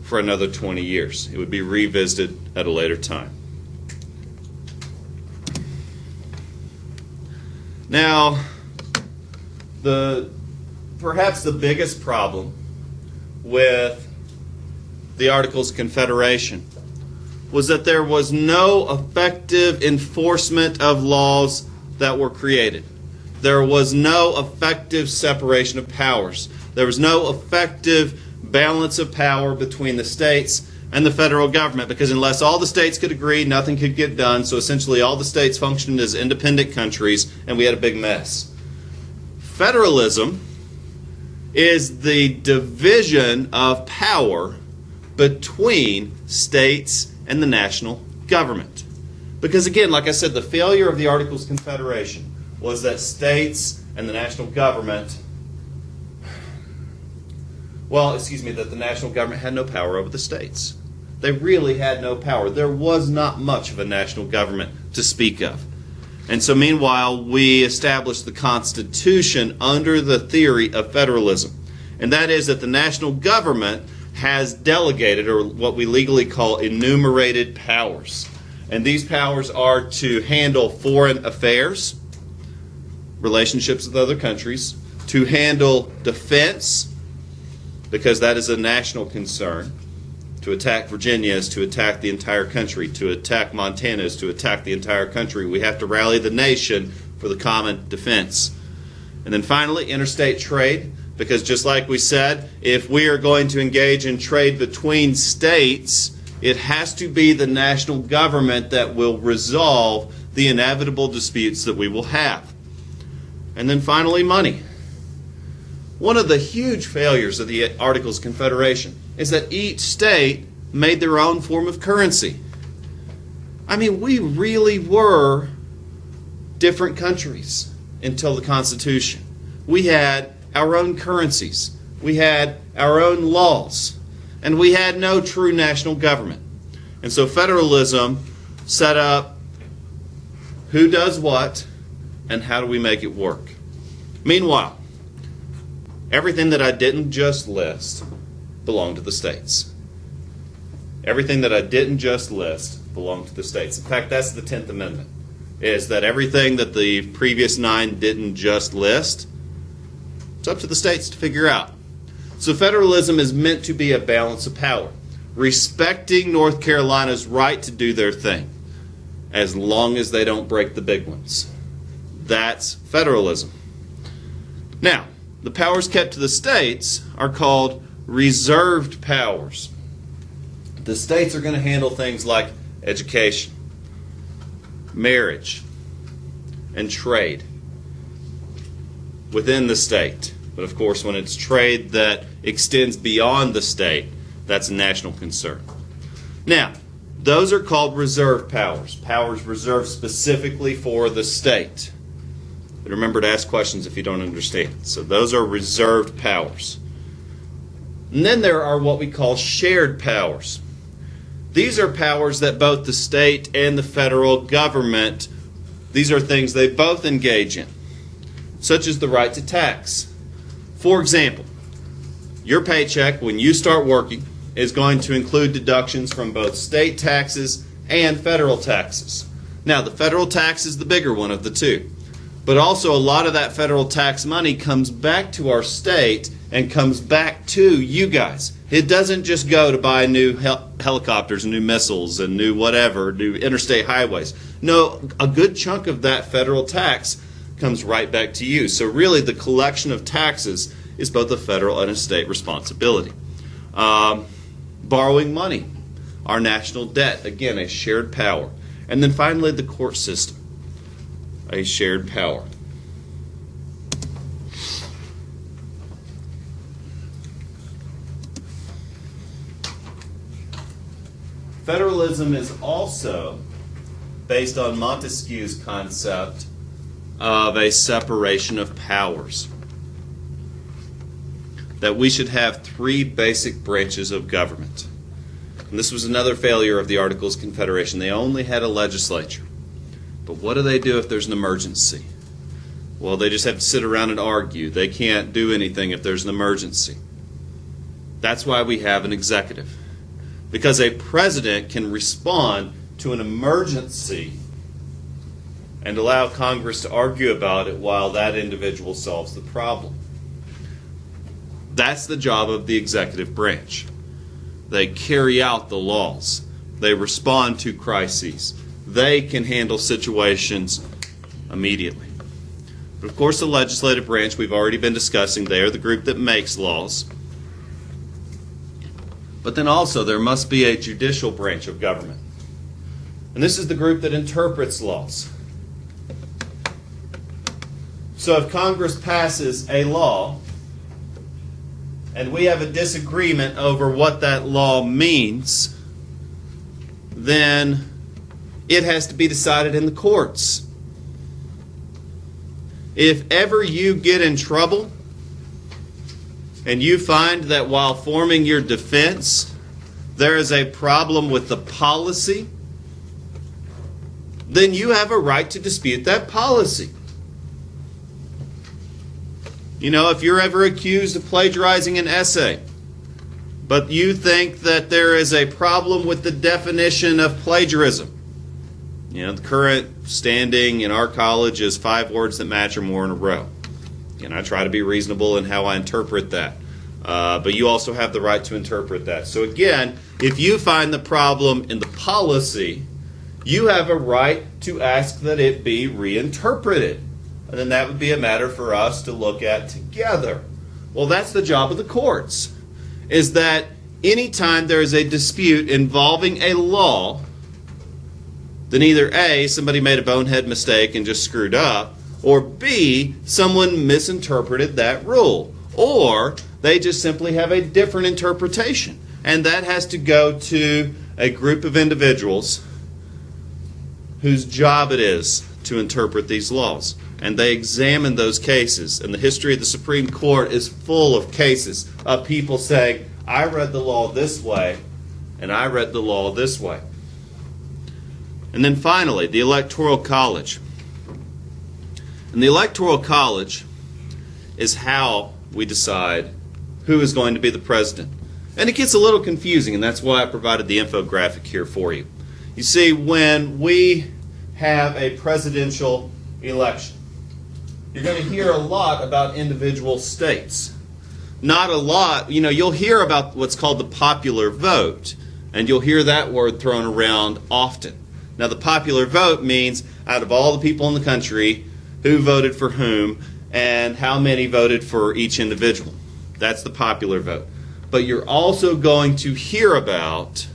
for another 20 years. It would be revisited at a later time. Now, perhaps the biggest problem with the Articles of Confederation was that there was no effective enforcement of laws that were created. There was no effective separation of powers. There was no effective balance of power between the states and the federal government, because unless all the states could agree, nothing could get done. So essentially all the states functioned as independent countries, and we had a big mess. Federalism is the division of power between states and the national government. Because again, like I said, the failure of the Articles of Confederation was that states and the national government, that the national government had no power over the states. They really had no power. There was not much of a national government to speak of. And so meanwhile, we established the Constitution under the theory of federalism. And that is that the national government has delegated, or what we legally call enumerated powers. And these powers are to handle foreign affairs, relationships with other countries, to handle defense, because that is a national concern. To attack Virginia is to attack the entire country. To attack Montana is to attack the entire country. We have to rally the nation for the common defense. And then finally, interstate trade, because just like we said, if we are going to engage in trade between states, it has to be the national government that will resolve the inevitable disputes that we will have. And then finally, money. One of the huge failures of the Articles of Confederation is that each state made their own form of currency. I mean, we really were different countries until the Constitution. We had our own currencies. We had our own laws. And we had no true national government. And so federalism set up who does what and how do we make it work. Meanwhile, everything that I didn't just list belonged to the states. Everything that I didn't just list belonged to the states. In fact, that's the 10th Amendment, is that everything that the previous 9 didn't just list, it's up to the states to figure out. So federalism is meant to be a balance of power, respecting North Carolina's right to do their thing, as long as they don't break the big ones. That's federalism. Now, the powers kept to the states are called reserved powers. The states are going to handle things like education, marriage, and trade within the state. But of course, when it's trade that extends beyond the state, that's a national concern. Now, those are called reserved powers, powers reserved specifically for the state. But remember to ask questions if you don't understand. So those are reserved powers. And then there are what we call shared powers. These are powers that both the state and the federal government These are things they both engage in, such as the right to tax. For example, your paycheck when you start working is going to include deductions from both state taxes and federal taxes. Now, the federal tax is the bigger one of the two, but also a lot of that federal tax money comes back to our state and comes back to you guys. It doesn't just go to buy new helicopters and new missiles and new whatever, new interstate highways. No, a good chunk of that federal tax comes right back to you. So really the collection of taxes is both a federal and a state responsibility. Borrowing money, our national debt, again, a shared power. And then finally the court system, a shared power. Federalism is also based on Montesquieu's concept of a separation of powers. That we should have three basic branches of government. And this was another failure of the Articles of Confederation. They only had a legislature. But what do they do if there's an emergency? Well, they just have to sit around and argue. They can't do anything if there's an emergency. That's why we have an executive. Because a president can respond to an emergency and allow Congress to argue about it while that individual solves the problem. That's the job of the executive branch. They carry out the laws. They respond to crises. They can handle situations immediately. But of course, the legislative branch we've already been discussing, they are the group that makes laws. But then also there must be a judicial branch of government. And this is the group that interprets laws. So if Congress passes a law and we have a disagreement over what that law means, then it has to be decided in the courts. If ever you get in trouble and you find that while forming your defense there is a problem with the policy, then you have a right to dispute that policy. You know, if you're ever accused of plagiarizing an essay, but you think that there is a problem with the definition of plagiarism, you know, the current standing in our college is 5 words that match or more in a row. And I try to be reasonable in how I interpret that. But you also have the right to interpret that. So again, if you find the problem in the policy, you have a right to ask that it be reinterpreted. And then that would be a matter for us to look at together. Well, that's the job of the courts, is that anytime there is a dispute involving a law, then either A, somebody made a bonehead mistake and just screwed up, or B, someone misinterpreted that rule, or they just simply have a different interpretation. And that has to go to a group of individuals whose job it is to interpret these laws. And they examine those cases. And the history of the Supreme Court is full of cases of people saying, I read the law this way, and I read the law this way. And then finally, the Electoral College. And the Electoral College is how we decide who is going to be the president. And it gets a little confusing, and that's why I provided the infographic here for you. You see, when we have a presidential election, you're going to hear a lot about individual states. Not a lot, you know, you'll hear about what's called the popular vote, and you'll hear that word thrown around often. Now, the popular vote means out of all the people in the country, who voted for whom, and how many voted for each individual. That's the popular vote. But you're also going to hear about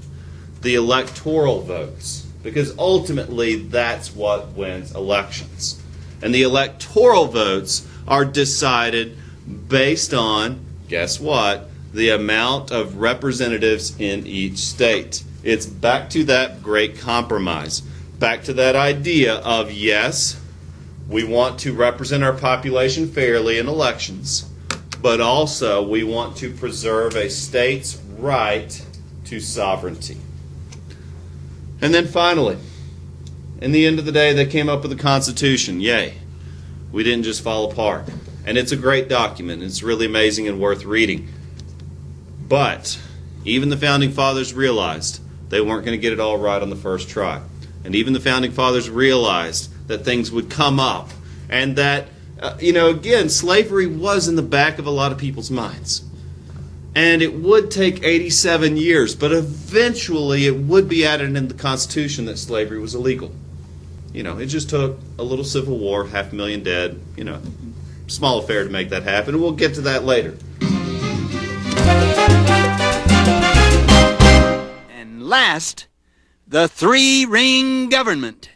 the electoral votes, because ultimately that's what wins elections. And the electoral votes are decided based on, guess what, the amount of representatives in each state. It's back to that great compromise, back to that idea of, yes, we want to represent our population fairly in elections, but also we want to preserve a state's right to sovereignty. And then finally, in the end of the day, they came up with the Constitution. Yay. We didn't just fall apart. And it's a great document. It's really amazing and worth reading. But even the Founding Fathers realized they weren't going to get it all right on the first try. And even the Founding Fathers realized that things would come up. And that, again, slavery was in the back of a lot of people's minds. And it would take 87 years, but eventually it would be added in the Constitution that slavery was illegal. It just took a little civil war, 500,000 dead, small affair to make that happen. And we'll get to that later. And last, the three-ring government.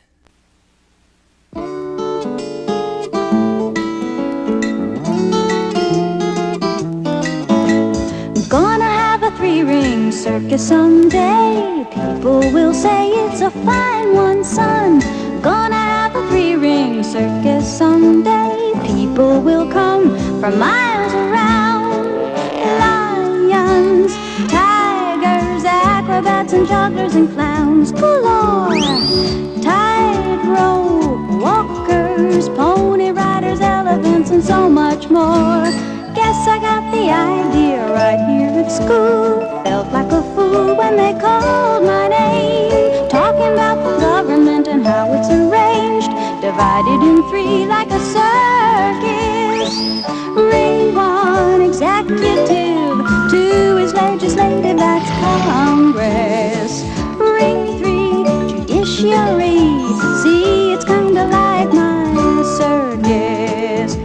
Gonna have a three-ring circus someday. People will say it's a fine one, son. Gonna have a three-ring circus someday. People will come from miles around. Lions, tigers, acrobats and jugglers and clowns galore. Tightrope walkers, pony riders, elephants and so much more. Guess I got the idea right here at school. Felt like a fool when they called my name, talking about the government and how it's arranged, divided in three like a circus. Ring one, executive. Two is legislative, that's Congress. Ring three, judiciary. See, it's kinda like my circus.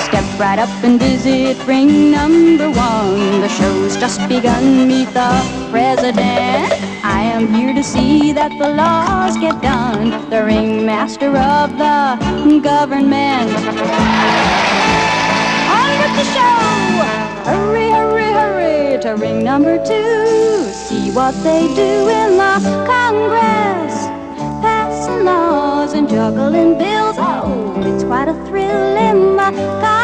Step right up and visit ring number one. The show's just begun, meet the president. I am here to see that the laws get done. The ringmaster of the government. On with the show! Hurry, hurry, hurry to ring number two. See what they do in the Congress. Passing laws and juggling bills. Oh, it's quite a thrill in the Congress.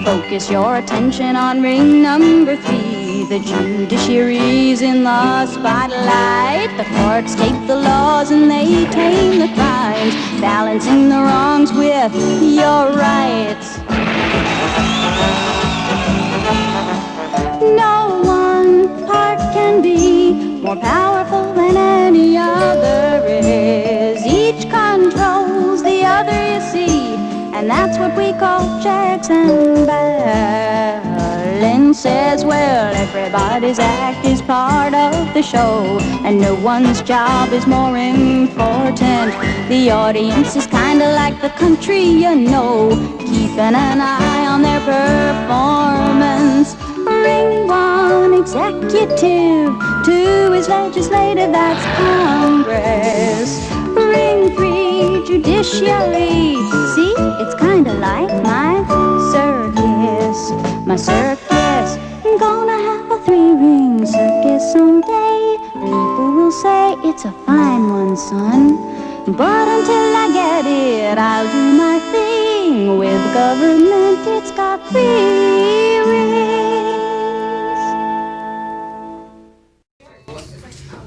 Focus your attention on ring number three. The judiciary's in the spotlight. The courts take the laws and they tame the crimes, balancing the wrongs with your rights. No one part can be more powerful than any other is. Each controls the other, you see, and that's what we call checks and balances. Well, everybody's act is part of the show, and no one's job is more important. The audience is kinda like the country, keeping an eye on their performance. Ring one, executive. Two is legislative, that's Congress. Ring three, judiciary. See, it's kinda like my circus. My circus. I'm gonna have a three-ring circus someday. People will say it's a fine one, son. But until I get it, I'll do my thing. With government, it's got three rings.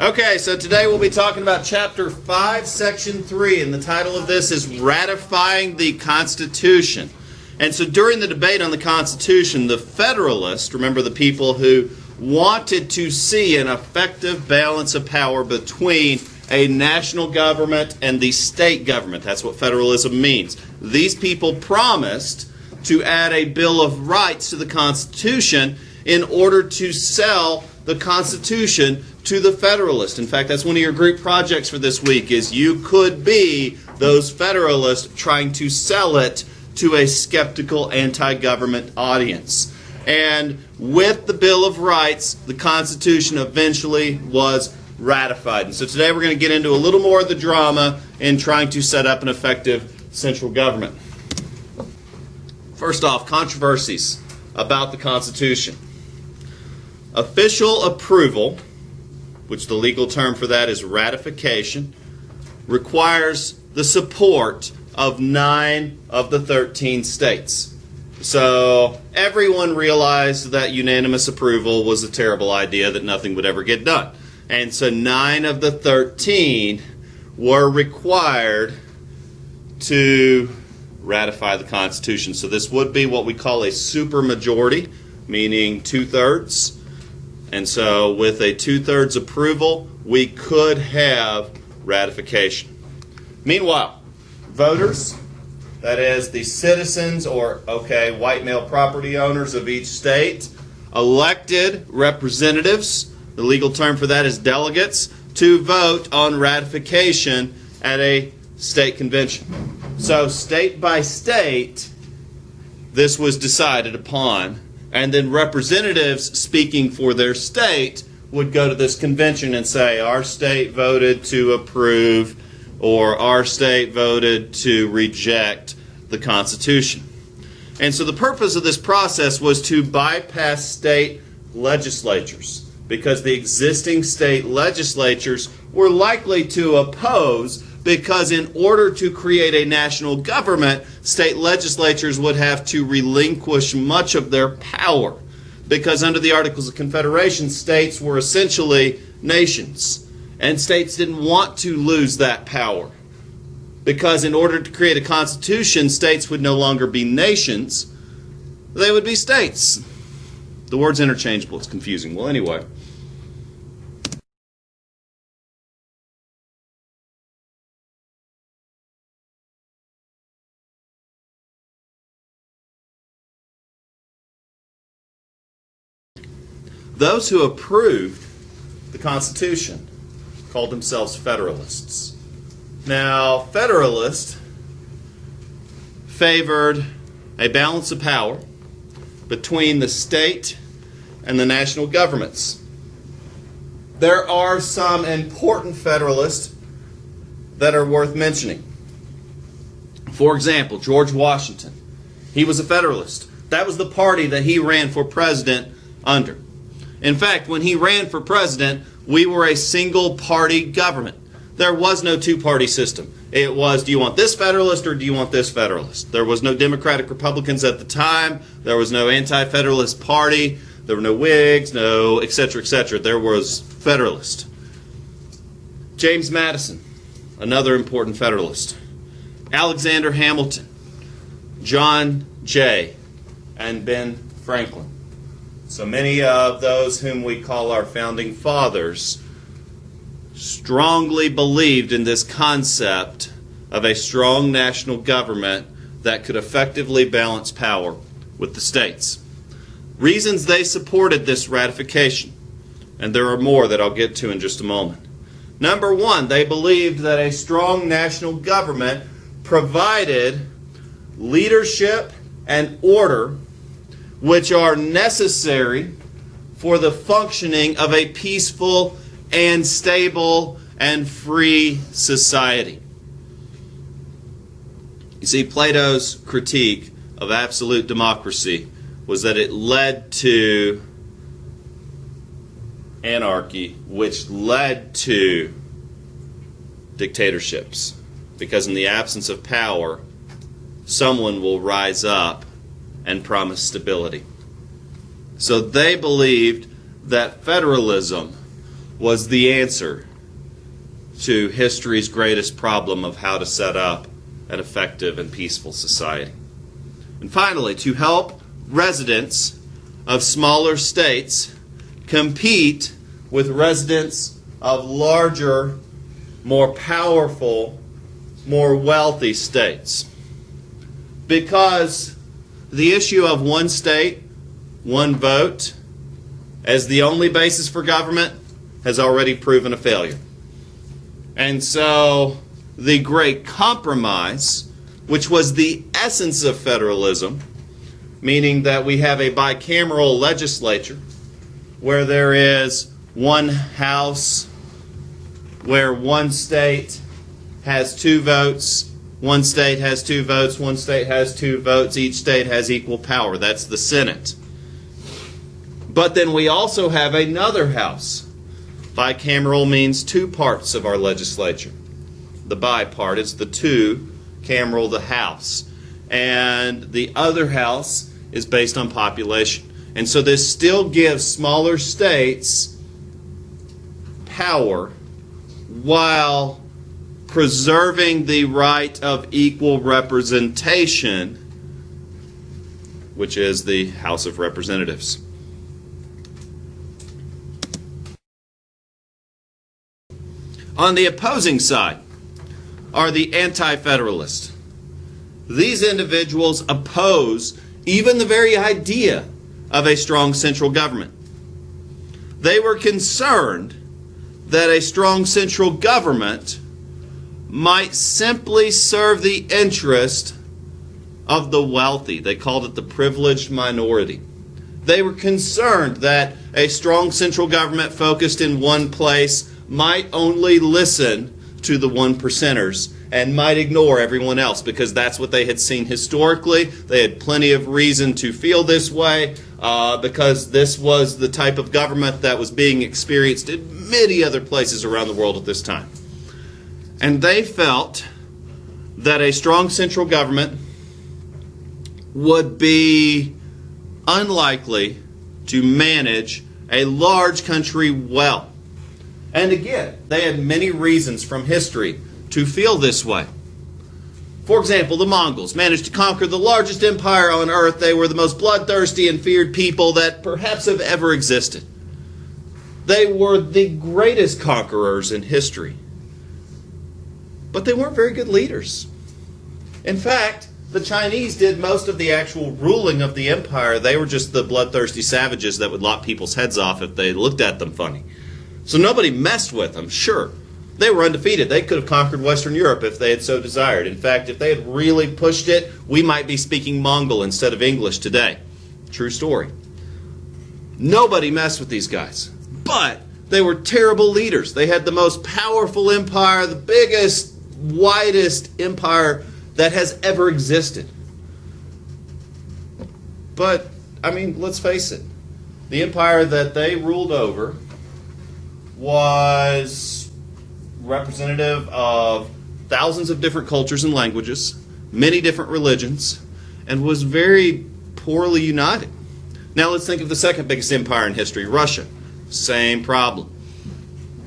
Okay, so today we'll be talking about Chapter 5, Section 3, and the title of this is Ratifying the Constitution. And so during the debate on the Constitution, the Federalists, remember the people who wanted to see an effective balance of power between a national government and the state government. That's what federalism means. These people promised to add a Bill of Rights to the Constitution in order to sell the Constitution to the Federalists. In fact, that's one of your group projects for this week, is you could be those Federalists trying to sell it to a skeptical anti-government audience. And with the Bill of Rights, the Constitution eventually was ratified. And so today we're going to get into a little more of the drama in trying to set up an effective central government. First off, controversies about the Constitution. Official approval, which the legal term for that is ratification, requires the support of 9 of the 13 states. So everyone realized that unanimous approval was a terrible idea, that nothing would ever get done. And so 9 of the 13 were required to ratify the Constitution. So this would be what we call a supermajority, meaning 2/3. And so with a 2/3 approval, we could have ratification. Meanwhile, voters, that is the citizens or, white male property owners of each state, elected representatives, the legal term for that is delegates, to vote on ratification at a state convention. So state by state, this was decided upon, and then representatives speaking for their state would go to this convention and say, our state voted to approve, or our state voted to reject the Constitution. And so the purpose of this process was to bypass state legislatures, because the existing state legislatures were likely to oppose, because in order to create a national government, state legislatures would have to relinquish much of their power, because under the Articles of Confederation, states were essentially nations. And states didn't want to lose that power, because in order to create a constitution, states would no longer be nations, they would be states. The word's interchangeable, it's confusing. Well, anyway. Those who approved the Constitution called themselves Federalists. Now, Federalists favored a balance of power between the state and the national governments. There are some important Federalists that are worth mentioning. For example, George Washington. He was a Federalist. That was the party that he ran for president under. In fact, when he ran for president, we were a single-party government. There was no two-party system. It was, do you want this Federalist or do you want this Federalist? There was no Democratic Republicans at the time. There was no Anti-Federalist Party. There were no Whigs, no et cetera, et cetera. There was Federalist. James Madison, another important Federalist. Alexander Hamilton, John Jay, and Ben Franklin. So many of those whom we call our founding fathers strongly believed in this concept of a strong national government that could effectively balance power with the states. Reasons they supported this ratification, and there are more that I'll get to in just a moment. Number one, they believed that a strong national government provided leadership and order which are necessary for the functioning of a peaceful and stable and free society. You see, Plato's critique of absolute democracy was that it led to anarchy, which led to dictatorships. Because in the absence of power, someone will rise up and promise stability. So they believed that federalism was the answer to history's greatest problem of how to set up an effective and peaceful society. And finally, to help residents of smaller states compete with residents of larger, more powerful, more wealthy states. Because the issue of one state, one vote, as the only basis for government has already proven a failure. And so the Great Compromise, which was the essence of federalism, meaning that we have a bicameral legislature where there is one house, where one state has 2 votes, one state has 2 votes, one state has 2 votes, each state has equal power. That's the Senate. But then we also have another house. Bicameral means 2 parts of our legislature. The bi part is the 2, cameral the house. And the other house is based on population. And so this still gives smaller states power while preserving the right of equal representation, which is the House of Representatives. On the opposing side are the Anti-Federalists. These individuals oppose even the very idea of a strong central government. They were concerned that a strong central government might simply serve the interest of the wealthy. They called it the privileged minority. They were concerned that a strong central government focused in one place might only listen to the 1%ers and might ignore everyone else, because that's what they had seen historically. They had plenty of reason to feel this way because this was the type of government that was being experienced in many other places around the world at this time. And they felt that a strong central government would be unlikely to manage a large country well. And again, they had many reasons from history to feel this way. For example, the Mongols managed to conquer the largest empire on earth. They were the most bloodthirsty and feared people that perhaps have ever existed. They were the greatest conquerors in history. But they weren't very good leaders. In fact, the Chinese did most of the actual ruling of the empire. They were just the bloodthirsty savages that would lop people's heads off if they looked at them funny. So nobody messed with them, sure. They were undefeated. They could have conquered Western Europe if they had so desired. In fact, if they had really pushed it, we might be speaking Mongol instead of English today. True story. Nobody messed with these guys. But they were terrible leaders. They had the most powerful empire, the biggest, widest empire that has ever existed. But, I mean, let's face it. The empire that they ruled over was representative of thousands of different cultures and languages, many different religions, and was very poorly united. Now let's think of the second biggest empire in history, Russia. Same problem.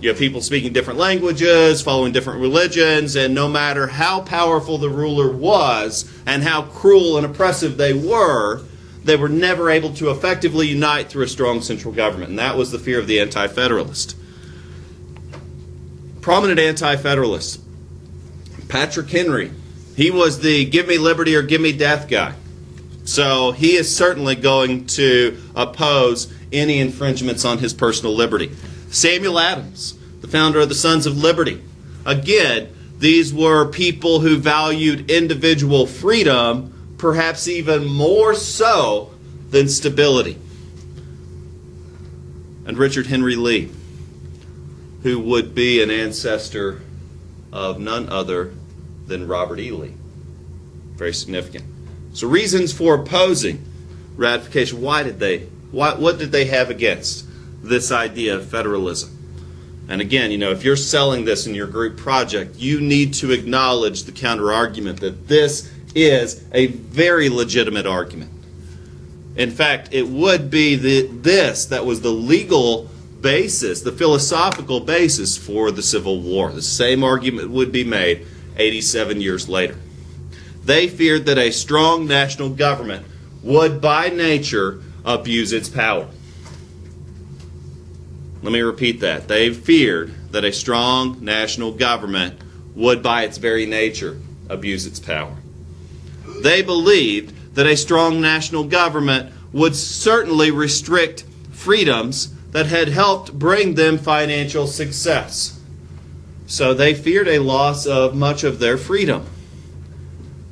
You have people speaking different languages, following different religions, and no matter how powerful the ruler was and how cruel and oppressive they were never able to effectively unite through a strong central government. And that was the fear of the Anti-Federalist. Prominent Anti-Federalist, Patrick Henry. He was the give me liberty or give me death guy. So he is certainly going to oppose any infringements on his personal liberty. Samuel Adams, the founder of the Sons of Liberty. Again, these were people who valued individual freedom, perhaps even more so than stability. And Richard Henry Lee, who would be an ancestor of none other than Robert E. Lee. Very significant. So reasons for opposing ratification. What did they have against this idea of federalism? And again, if you're selling this in your group project, you need to acknowledge the counter-argument that this is a very legitimate argument. In fact, it would be this that was the legal basis, the philosophical basis for the Civil War. The same argument would be made 87 years later. They feared that a strong national government would by nature abuse its power. Let me repeat that. They feared that a strong national government would by its very nature abuse its power. They believed that a strong national government would certainly restrict freedoms that had helped bring them financial success. So they feared a loss of much of their freedom.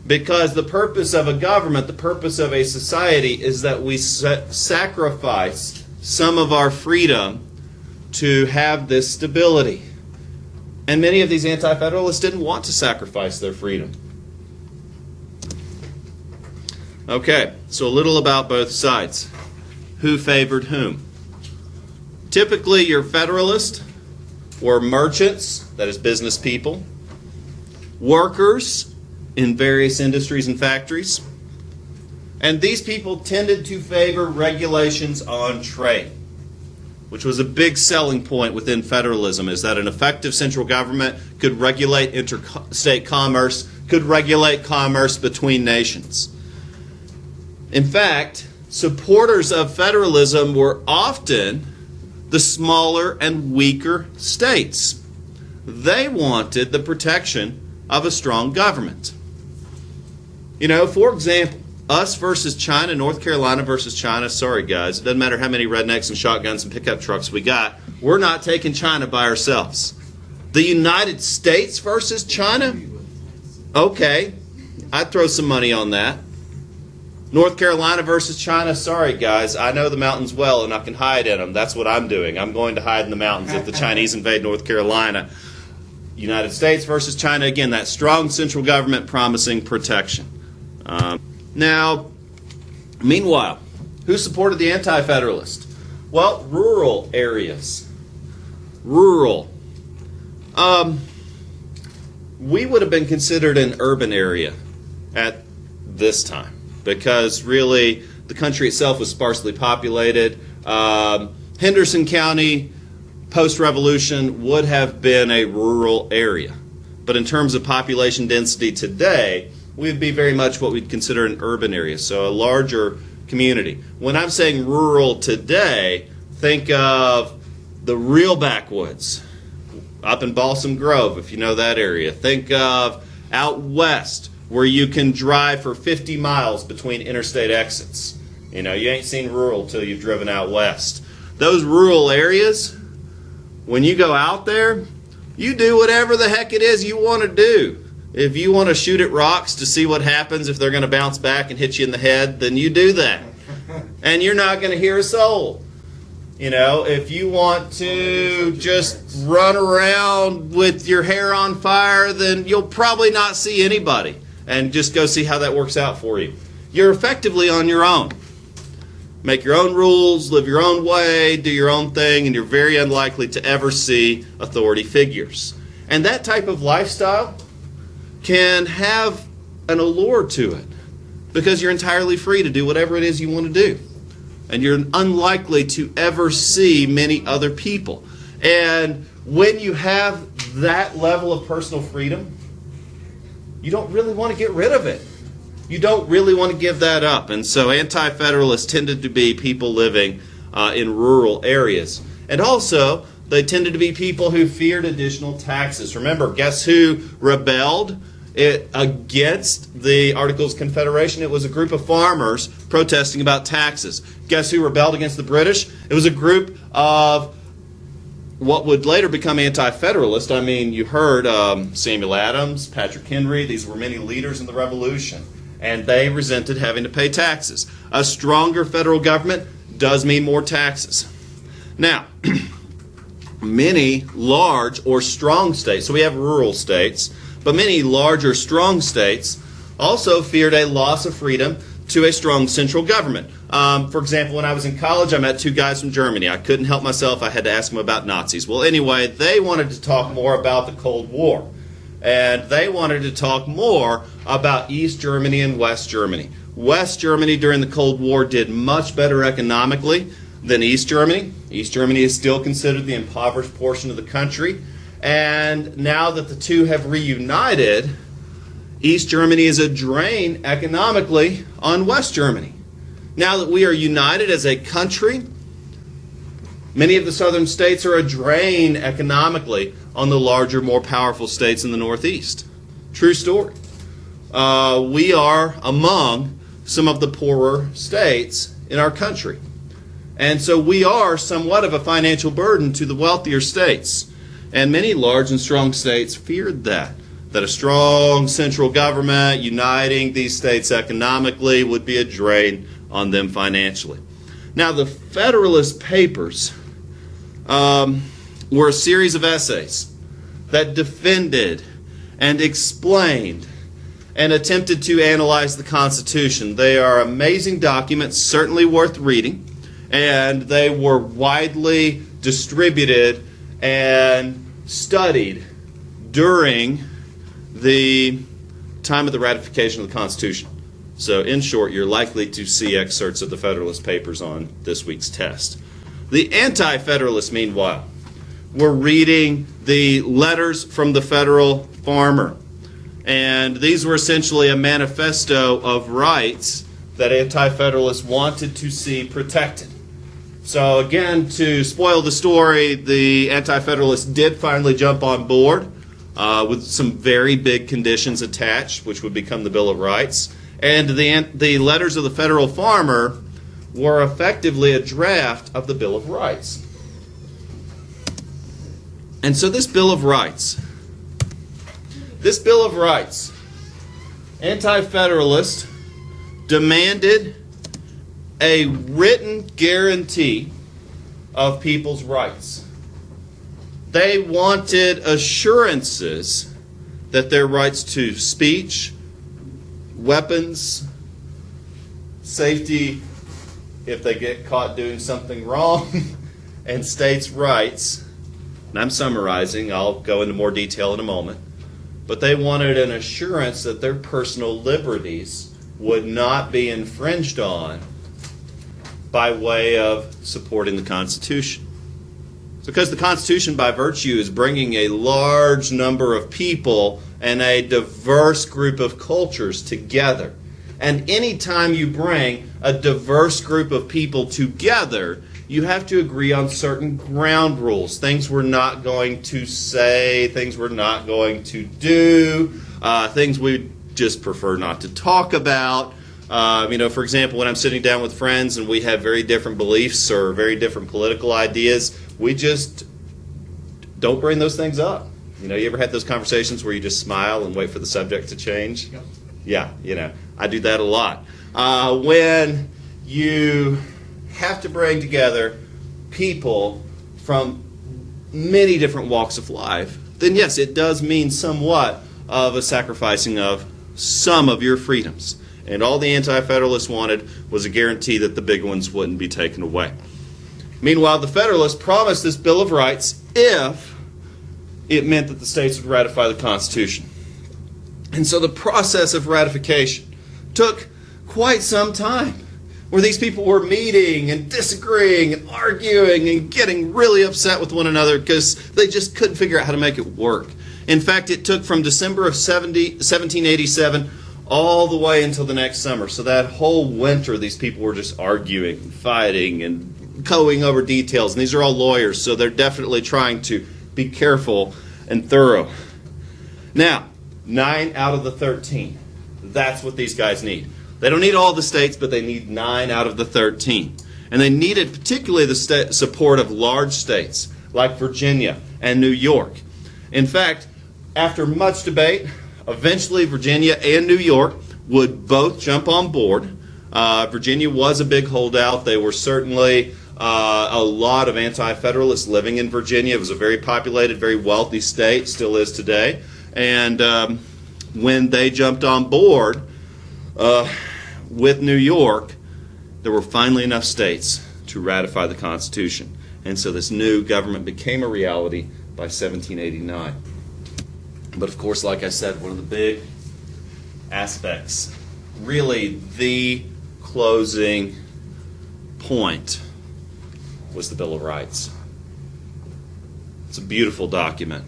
Because the purpose of a government, the purpose of a society, is that we sacrifice some of our freedom to have this stability. And many of these Anti-Federalists didn't want to sacrifice their freedom. Okay, so a little about both sides. Who favored whom? Typically, your Federalists were merchants, that is business people, workers in various industries and factories, And these people tended to favor regulations on trade, which was a big selling point within federalism, is that an effective central government could regulate interstate commerce, could regulate commerce between nations. In fact, supporters of federalism were often the smaller and weaker states. They wanted the protection of a strong government. You know, for example, us versus China, North Carolina versus China, sorry guys, it doesn't matter how many rednecks and shotguns and pickup trucks we got, we're not taking China by ourselves. The United States versus China? Okay, I'd throw some money on that. North Carolina versus China, sorry guys, I know the mountains well and I can hide in them. That's what I'm doing. I'm going to hide in the mountains if the Chinese invade North Carolina. United States versus China, again, that strong central government promising protection. Now, meanwhile, who supported the Anti-Federalists? Well, rural areas. Rural. We would have been considered an urban area at this time because really the country itself was sparsely populated. Henderson County, post-revolution, would have been a rural area. But in terms of population density today, we'd be very much what we'd consider an urban area, so a larger community. When I'm saying rural today, think of the real backwoods, up in Balsam Grove, if you know that area. Think of out west, where you can drive for 50 miles between interstate exits. You know, you ain't seen rural till you've driven out west. Those rural areas, when you go out there, you do whatever the heck it is you want to do. If you want to shoot at rocks to see what happens if they're going to bounce back and hit you in the head, then you do that. And you're not going to hear a soul. You know, if you want to just run around with your hair on fire, then you'll probably not see anybody. And just go see how that works out for you. You're effectively on your own. Make your own rules, live your own way, do your own thing, and you're very unlikely to ever see authority figures. And that type of lifestyle can have an allure to it because you're entirely free to do whatever it is you want to do. And you're unlikely to ever see many other people. And when you have that level of personal freedom, you don't really want to get rid of it. You don't really want to give that up. And so Anti-Federalists tended to be people living in rural areas. And also, they tended to be people who feared additional taxes. Remember, guess who rebelled against the Articles of Confederation? It was a group of farmers protesting about taxes. Guess who rebelled against the British? It was a group of what would later become Anti-Federalist. I mean, you heard Samuel Adams, Patrick Henry. These were many leaders in the Revolution. And they resented having to pay taxes. A stronger federal government does mean more taxes. Now, many large or strong states, so we have rural states, but many large or strong states also feared a loss of freedom to a strong central government. For example, when I was in college, I met two guys from Germany. I couldn't help myself. I had to ask them about Nazis. Well, anyway, they wanted to talk more about the Cold War. And they wanted to talk more about East Germany and West Germany. West Germany during the Cold War did much better economically than East Germany. East Germany is still considered the impoverished portion of the country. And now that the two have reunited, East Germany is a drain economically on West Germany. Now that we are united as a country, many of the southern states are a drain economically on the larger, more powerful states in the Northeast. True story. We are among some of the poorer states in our country. And so we are somewhat of a financial burden to the wealthier states. And many large and strong states feared that a strong central government uniting these states economically would be a drain on them financially. Now, the Federalist Papers were a series of essays that defended and explained and attempted to analyze the Constitution. They are amazing documents, certainly worth reading, and they were widely distributed and studied during the time of the ratification of the Constitution. So in short, you're likely to see excerpts of the Federalist Papers on this week's test. The Anti-Federalists, meanwhile, were reading the letters from the federal farmer. And these were essentially a manifesto of rights that Anti-Federalists wanted to see protected. So again, to spoil the story, the Anti-Federalists did finally jump on board with some very big conditions attached, which would become the Bill of Rights. And the letters of the federal farmer were effectively a draft of the Bill of Rights. And so this Bill of Rights, Anti-Federalists demanded a written guarantee of people's rights. They wanted assurances that their rights to speech, weapons, safety if they get caught doing something wrong, and states' rights, and I'm summarizing, I'll go into more detail in a moment, but they wanted an assurance that their personal liberties would not be infringed on by way of supporting the Constitution. Because the Constitution, by virtue, is bringing a large number of people and a diverse group of cultures together. And anytime you bring a diverse group of people together, you have to agree on certain ground rules. Things we're not going to say, things we're not going to do, things we just prefer not to talk about. For example, when I'm sitting down with friends and we have very different beliefs or very different political ideas, we just don't bring those things up. You ever had those conversations where you just smile and wait for the subject to change? Yep. Yeah, I do that a lot. When you have to bring together people from many different walks of life, then yes, it does mean somewhat of a sacrificing of some of your freedoms. And all the Anti-Federalists wanted was a guarantee that the big ones wouldn't be taken away. Meanwhile, the Federalists promised this Bill of Rights if it meant that the states would ratify the Constitution. And so the process of ratification took quite some time, where these people were meeting and disagreeing and arguing and getting really upset with one another because they just couldn't figure out how to make it work. In fact, it took from December of 1787 all the way until the next summer. So that whole winter, these people were just arguing and fighting and going over details. And these are all lawyers, so they're definitely trying to be careful and thorough. Now, 9 out of the 13. That's what these guys need. They don't need all the states, but they need 9 out of the 13. And they needed particularly the support of large states like Virginia and New York. In fact, after much debate, eventually Virginia and New York would both jump on board. Virginia was a big holdout. They were certainly a lot of Anti-Federalists living in Virginia. It was a very populated, very wealthy state, still is today. And when they jumped on board with New York, there were finally enough states to ratify the Constitution. And so this new government became a reality by 1789. But of course, like I said, one of the big aspects, really the closing point, was the Bill of Rights. It's a beautiful document.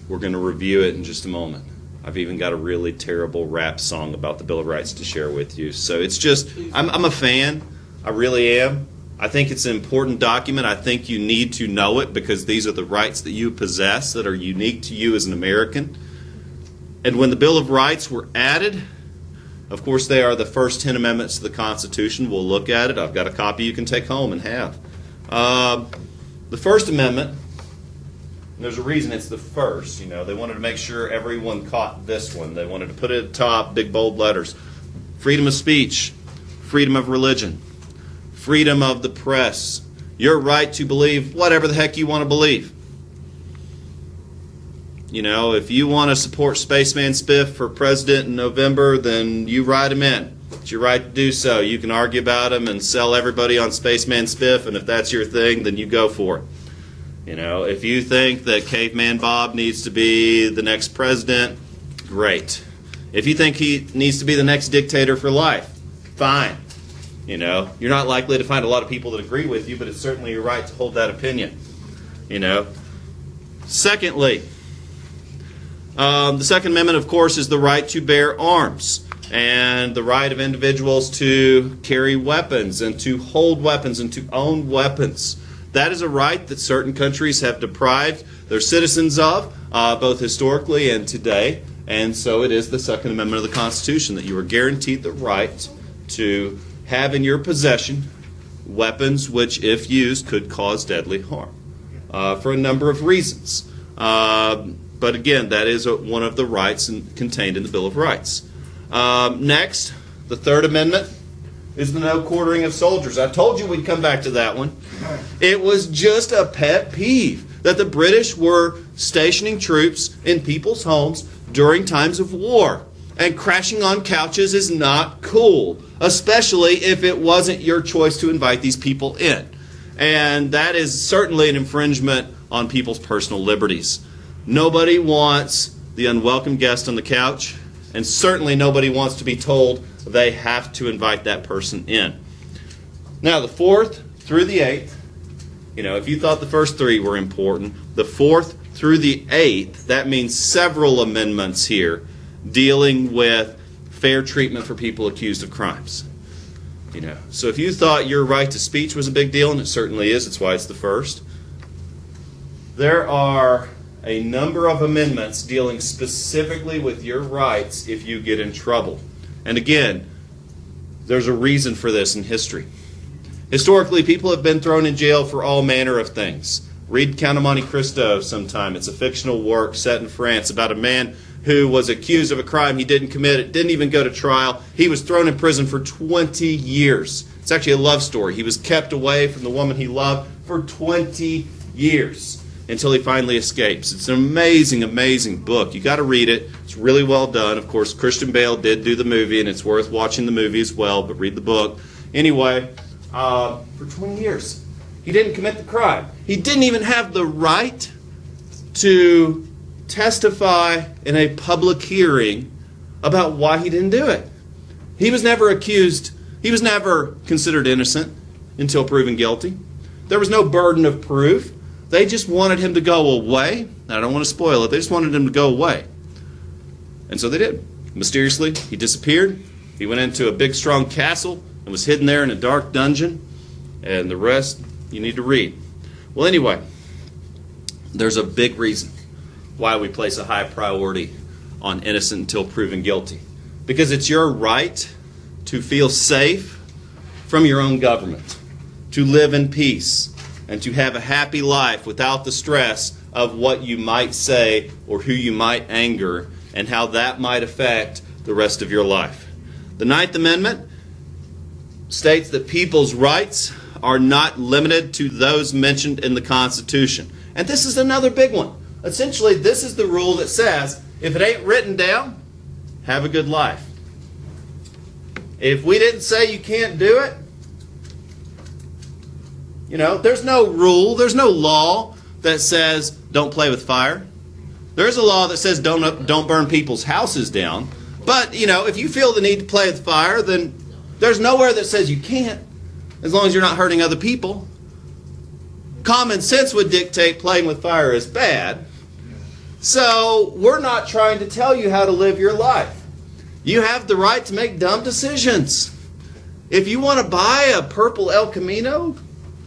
We're going to review it in just a moment. I've even got a really terrible rap song about the Bill of Rights to share with you. So it's just, I'm a fan. I really am. I think it's an important document. I think you need to know it because these are the rights that you possess that are unique to you as an American. And when the Bill of Rights were added, of course they are the first 10 amendments to the Constitution. We'll look at it. I've got a copy you can take home and have. The First Amendment, and there's a reason it's the first. They wanted to make sure everyone caught this one. They wanted to put it at the top, big bold letters. Freedom of speech, freedom of religion, freedom of the press, your right to believe whatever the heck you want to believe. If you want to support Spaceman Spiff for president in November, then you write him in. It's your right to do so. You can argue about him and sell everybody on Spaceman Spiff, and if that's your thing, then you go for it. If you think that Caveman Bob needs to be the next president, great. If you think he needs to be the next dictator for life, fine. You know, you're not likely to find a lot of people that agree with you, but it's certainly your right to hold that opinion. You know. Secondly, the Second Amendment, of course, is the right to bear arms and the right of individuals to carry weapons and to hold weapons and to own weapons. That is a right that certain countries have deprived their citizens of, both historically and today. And so it is the Second Amendment of the Constitution that you are guaranteed the right to have in your possession weapons which, if used, could cause deadly harm for a number of reasons. But again, that is one of the rights contained in the Bill of Rights. Next, the Third Amendment is the no quartering of soldiers. I told you we'd come back to that one. It was just a pet peeve that the British were stationing troops in people's homes during times of war. And crashing on couches is not cool, especially if it wasn't your choice to invite these people in. And that is certainly an infringement on people's personal liberties. Nobody wants the unwelcome guest on the couch, and certainly nobody wants to be told they have to invite that person in. Now, the 4th through the 8th, you know, if you thought the first 3 were important, the 4th through the 8th, that means several amendments here dealing with fair treatment for people accused of crimes. You know, so if you thought your right to speech was a big deal, and it certainly is, that's why it's the first, there are a number of amendments dealing specifically with your rights if you get in trouble. And again, there's a reason for this in history. Historically, people have been thrown in jail for all manner of things. Read Count of Monte Cristo sometime. It's a fictional work set in France about a man who was accused of a crime he didn't commit. It didn't even go to trial. He was thrown in prison for 20 years. It's actually a love story. He was kept away from the woman he loved for 20 years until he finally escapes. It's an amazing, amazing book. You got to read it. It's really well done. Of course, Christian Bale did do the movie, and it's worth watching the movie as well, but read the book. Anyway, for 20 years, he didn't commit the crime. He didn't even have the right to testify in a public hearing about why he didn't do it. He was never accused. He was never considered innocent until proven guilty. There was no burden of proof. They just wanted him to go away. I don't want to spoil it. They just wanted him to go away. And so they did. Mysteriously, he disappeared. He went into a big, strong castle and was hidden there in a dark dungeon. And the rest you need to read. Well, anyway, there's a big reason why we place a high priority on innocent until proven guilty. Because it's your right to feel safe from your own government, to live in peace, and to have a happy life without the stress of what you might say or who you might anger and how that might affect the rest of your life. The Ninth Amendment states that people's rights are not limited to those mentioned in the Constitution. And this is another big one. Essentially, this is the rule that says, if it ain't written down, have a good life. If we didn't say you can't do it, you know, there's no rule, there's no law that says don't play with fire. There's a law that says don't burn people's houses down. But, you know, if you feel the need to play with fire, then there's nowhere that says you can't, as long as you're not hurting other people. Common sense would dictate playing with fire is bad. So we're not trying to tell you how to live your life. You have the right to make dumb decisions. If you want to buy a purple El Camino,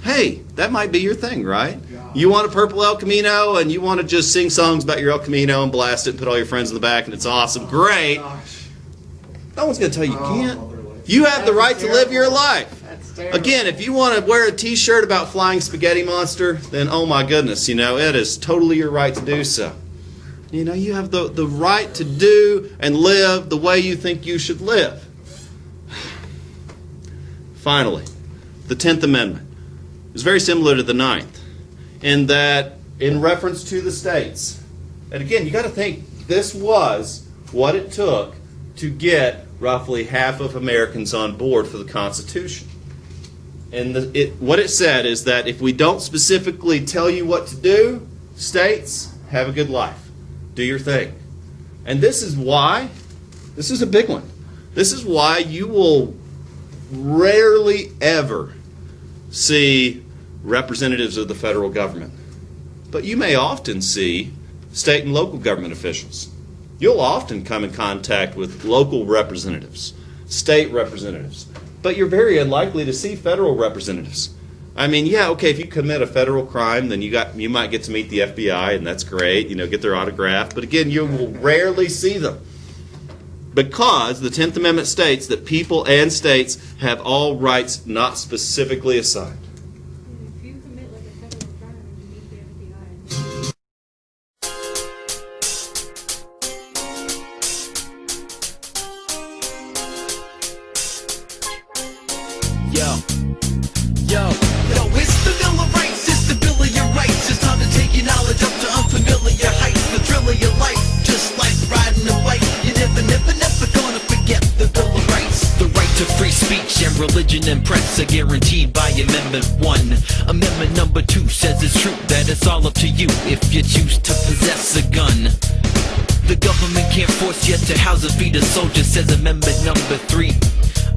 hey, that might be your thing, right? You want a purple El Camino and you want to just sing songs about your El Camino and blast it and put all your friends in the back and it's awesome. Great. No one's going to tell you can't. You have the right to live your life. Again, if you want to wear a t-shirt about flying spaghetti monster, then oh my goodness, you know, it is totally your right to do so. You know, you have the right to do and live the way you think you should live. Finally, the 10th Amendment is very similar to the 9th in that, in reference to the states, and again, you got to think this was what it took to get roughly half of Americans on board for the Constitution. And what it said is that if we don't specifically tell you what to do, states, have a good life. Do your thing. And this is why This is a big one. This is why you will rarely ever see representatives of the federal government. But you may often see state and local government officials. You'll often come in contact with local representatives, state representatives, but you're very unlikely to see federal representatives. I mean, yeah, okay, if you commit a federal crime, then you might get to meet the FBI, and that's great, get their autograph. But again, you will rarely see them, because the 10th Amendment states that people and states have all rights not specifically assigned. If you commit like a federal crime, you meet the FBI. Yo, it's the Bill of Rights, it's the Bill of your rights. It's time to take your knowledge up to unfamiliar heights. The thrill of your life, just like riding a bike. You never gonna forget the Bill of Rights. The right to free speech and religion and press are guaranteed by Amendment 1. Amendment number 2 says it's true that it's all up to you if you choose to possess a gun. The government can't force you to house and feed a soldier, says Amendment number 3.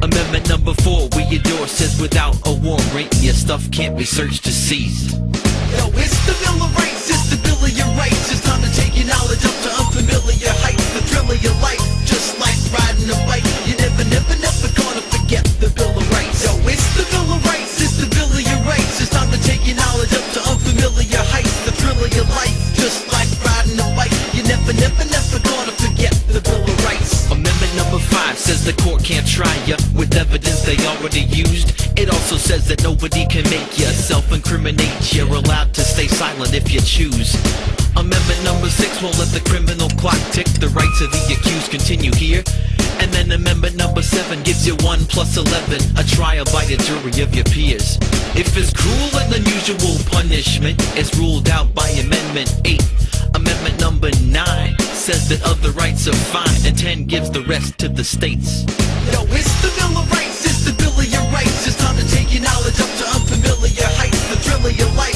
Amendment number 4, we adore, says without a warrant, your stuff can't be searched to seize. Yo, it's the Bill of Rights, it's the Bill of your rights. It's time to take your knowledge up to unfamiliar heights. The thrill of your life, just like riding a bike. You never gonna forget the Bill of Rights. Yo, it's the Bill of Rights, it's the Bill of your rights. It's time to take your knowledge up to unfamiliar heights. The thrill of your life, just like riding a bike. You never gonna forget the Bill of Rights. Amendment number 5 says the court can't try you with evidence they already used. It also says that nobody can make you self-incriminate. You're allowed to stay silent if you choose. Amendment number 6 won't let the criminal clock tick. The rights of the accused continue here. And then Amendment number 7 gives you 1 plus 11, a trial by a jury of your peers. If it's cruel and unusual punishment, it's ruled out by Amendment 8. Amendment number 9 says that other rights are fine, and 10 gives the rest to the states. Yo, it's the Bill of Rights, it's the Bill of your rights. It's time to take your knowledge up to unfamiliar heights. The thrill of your life,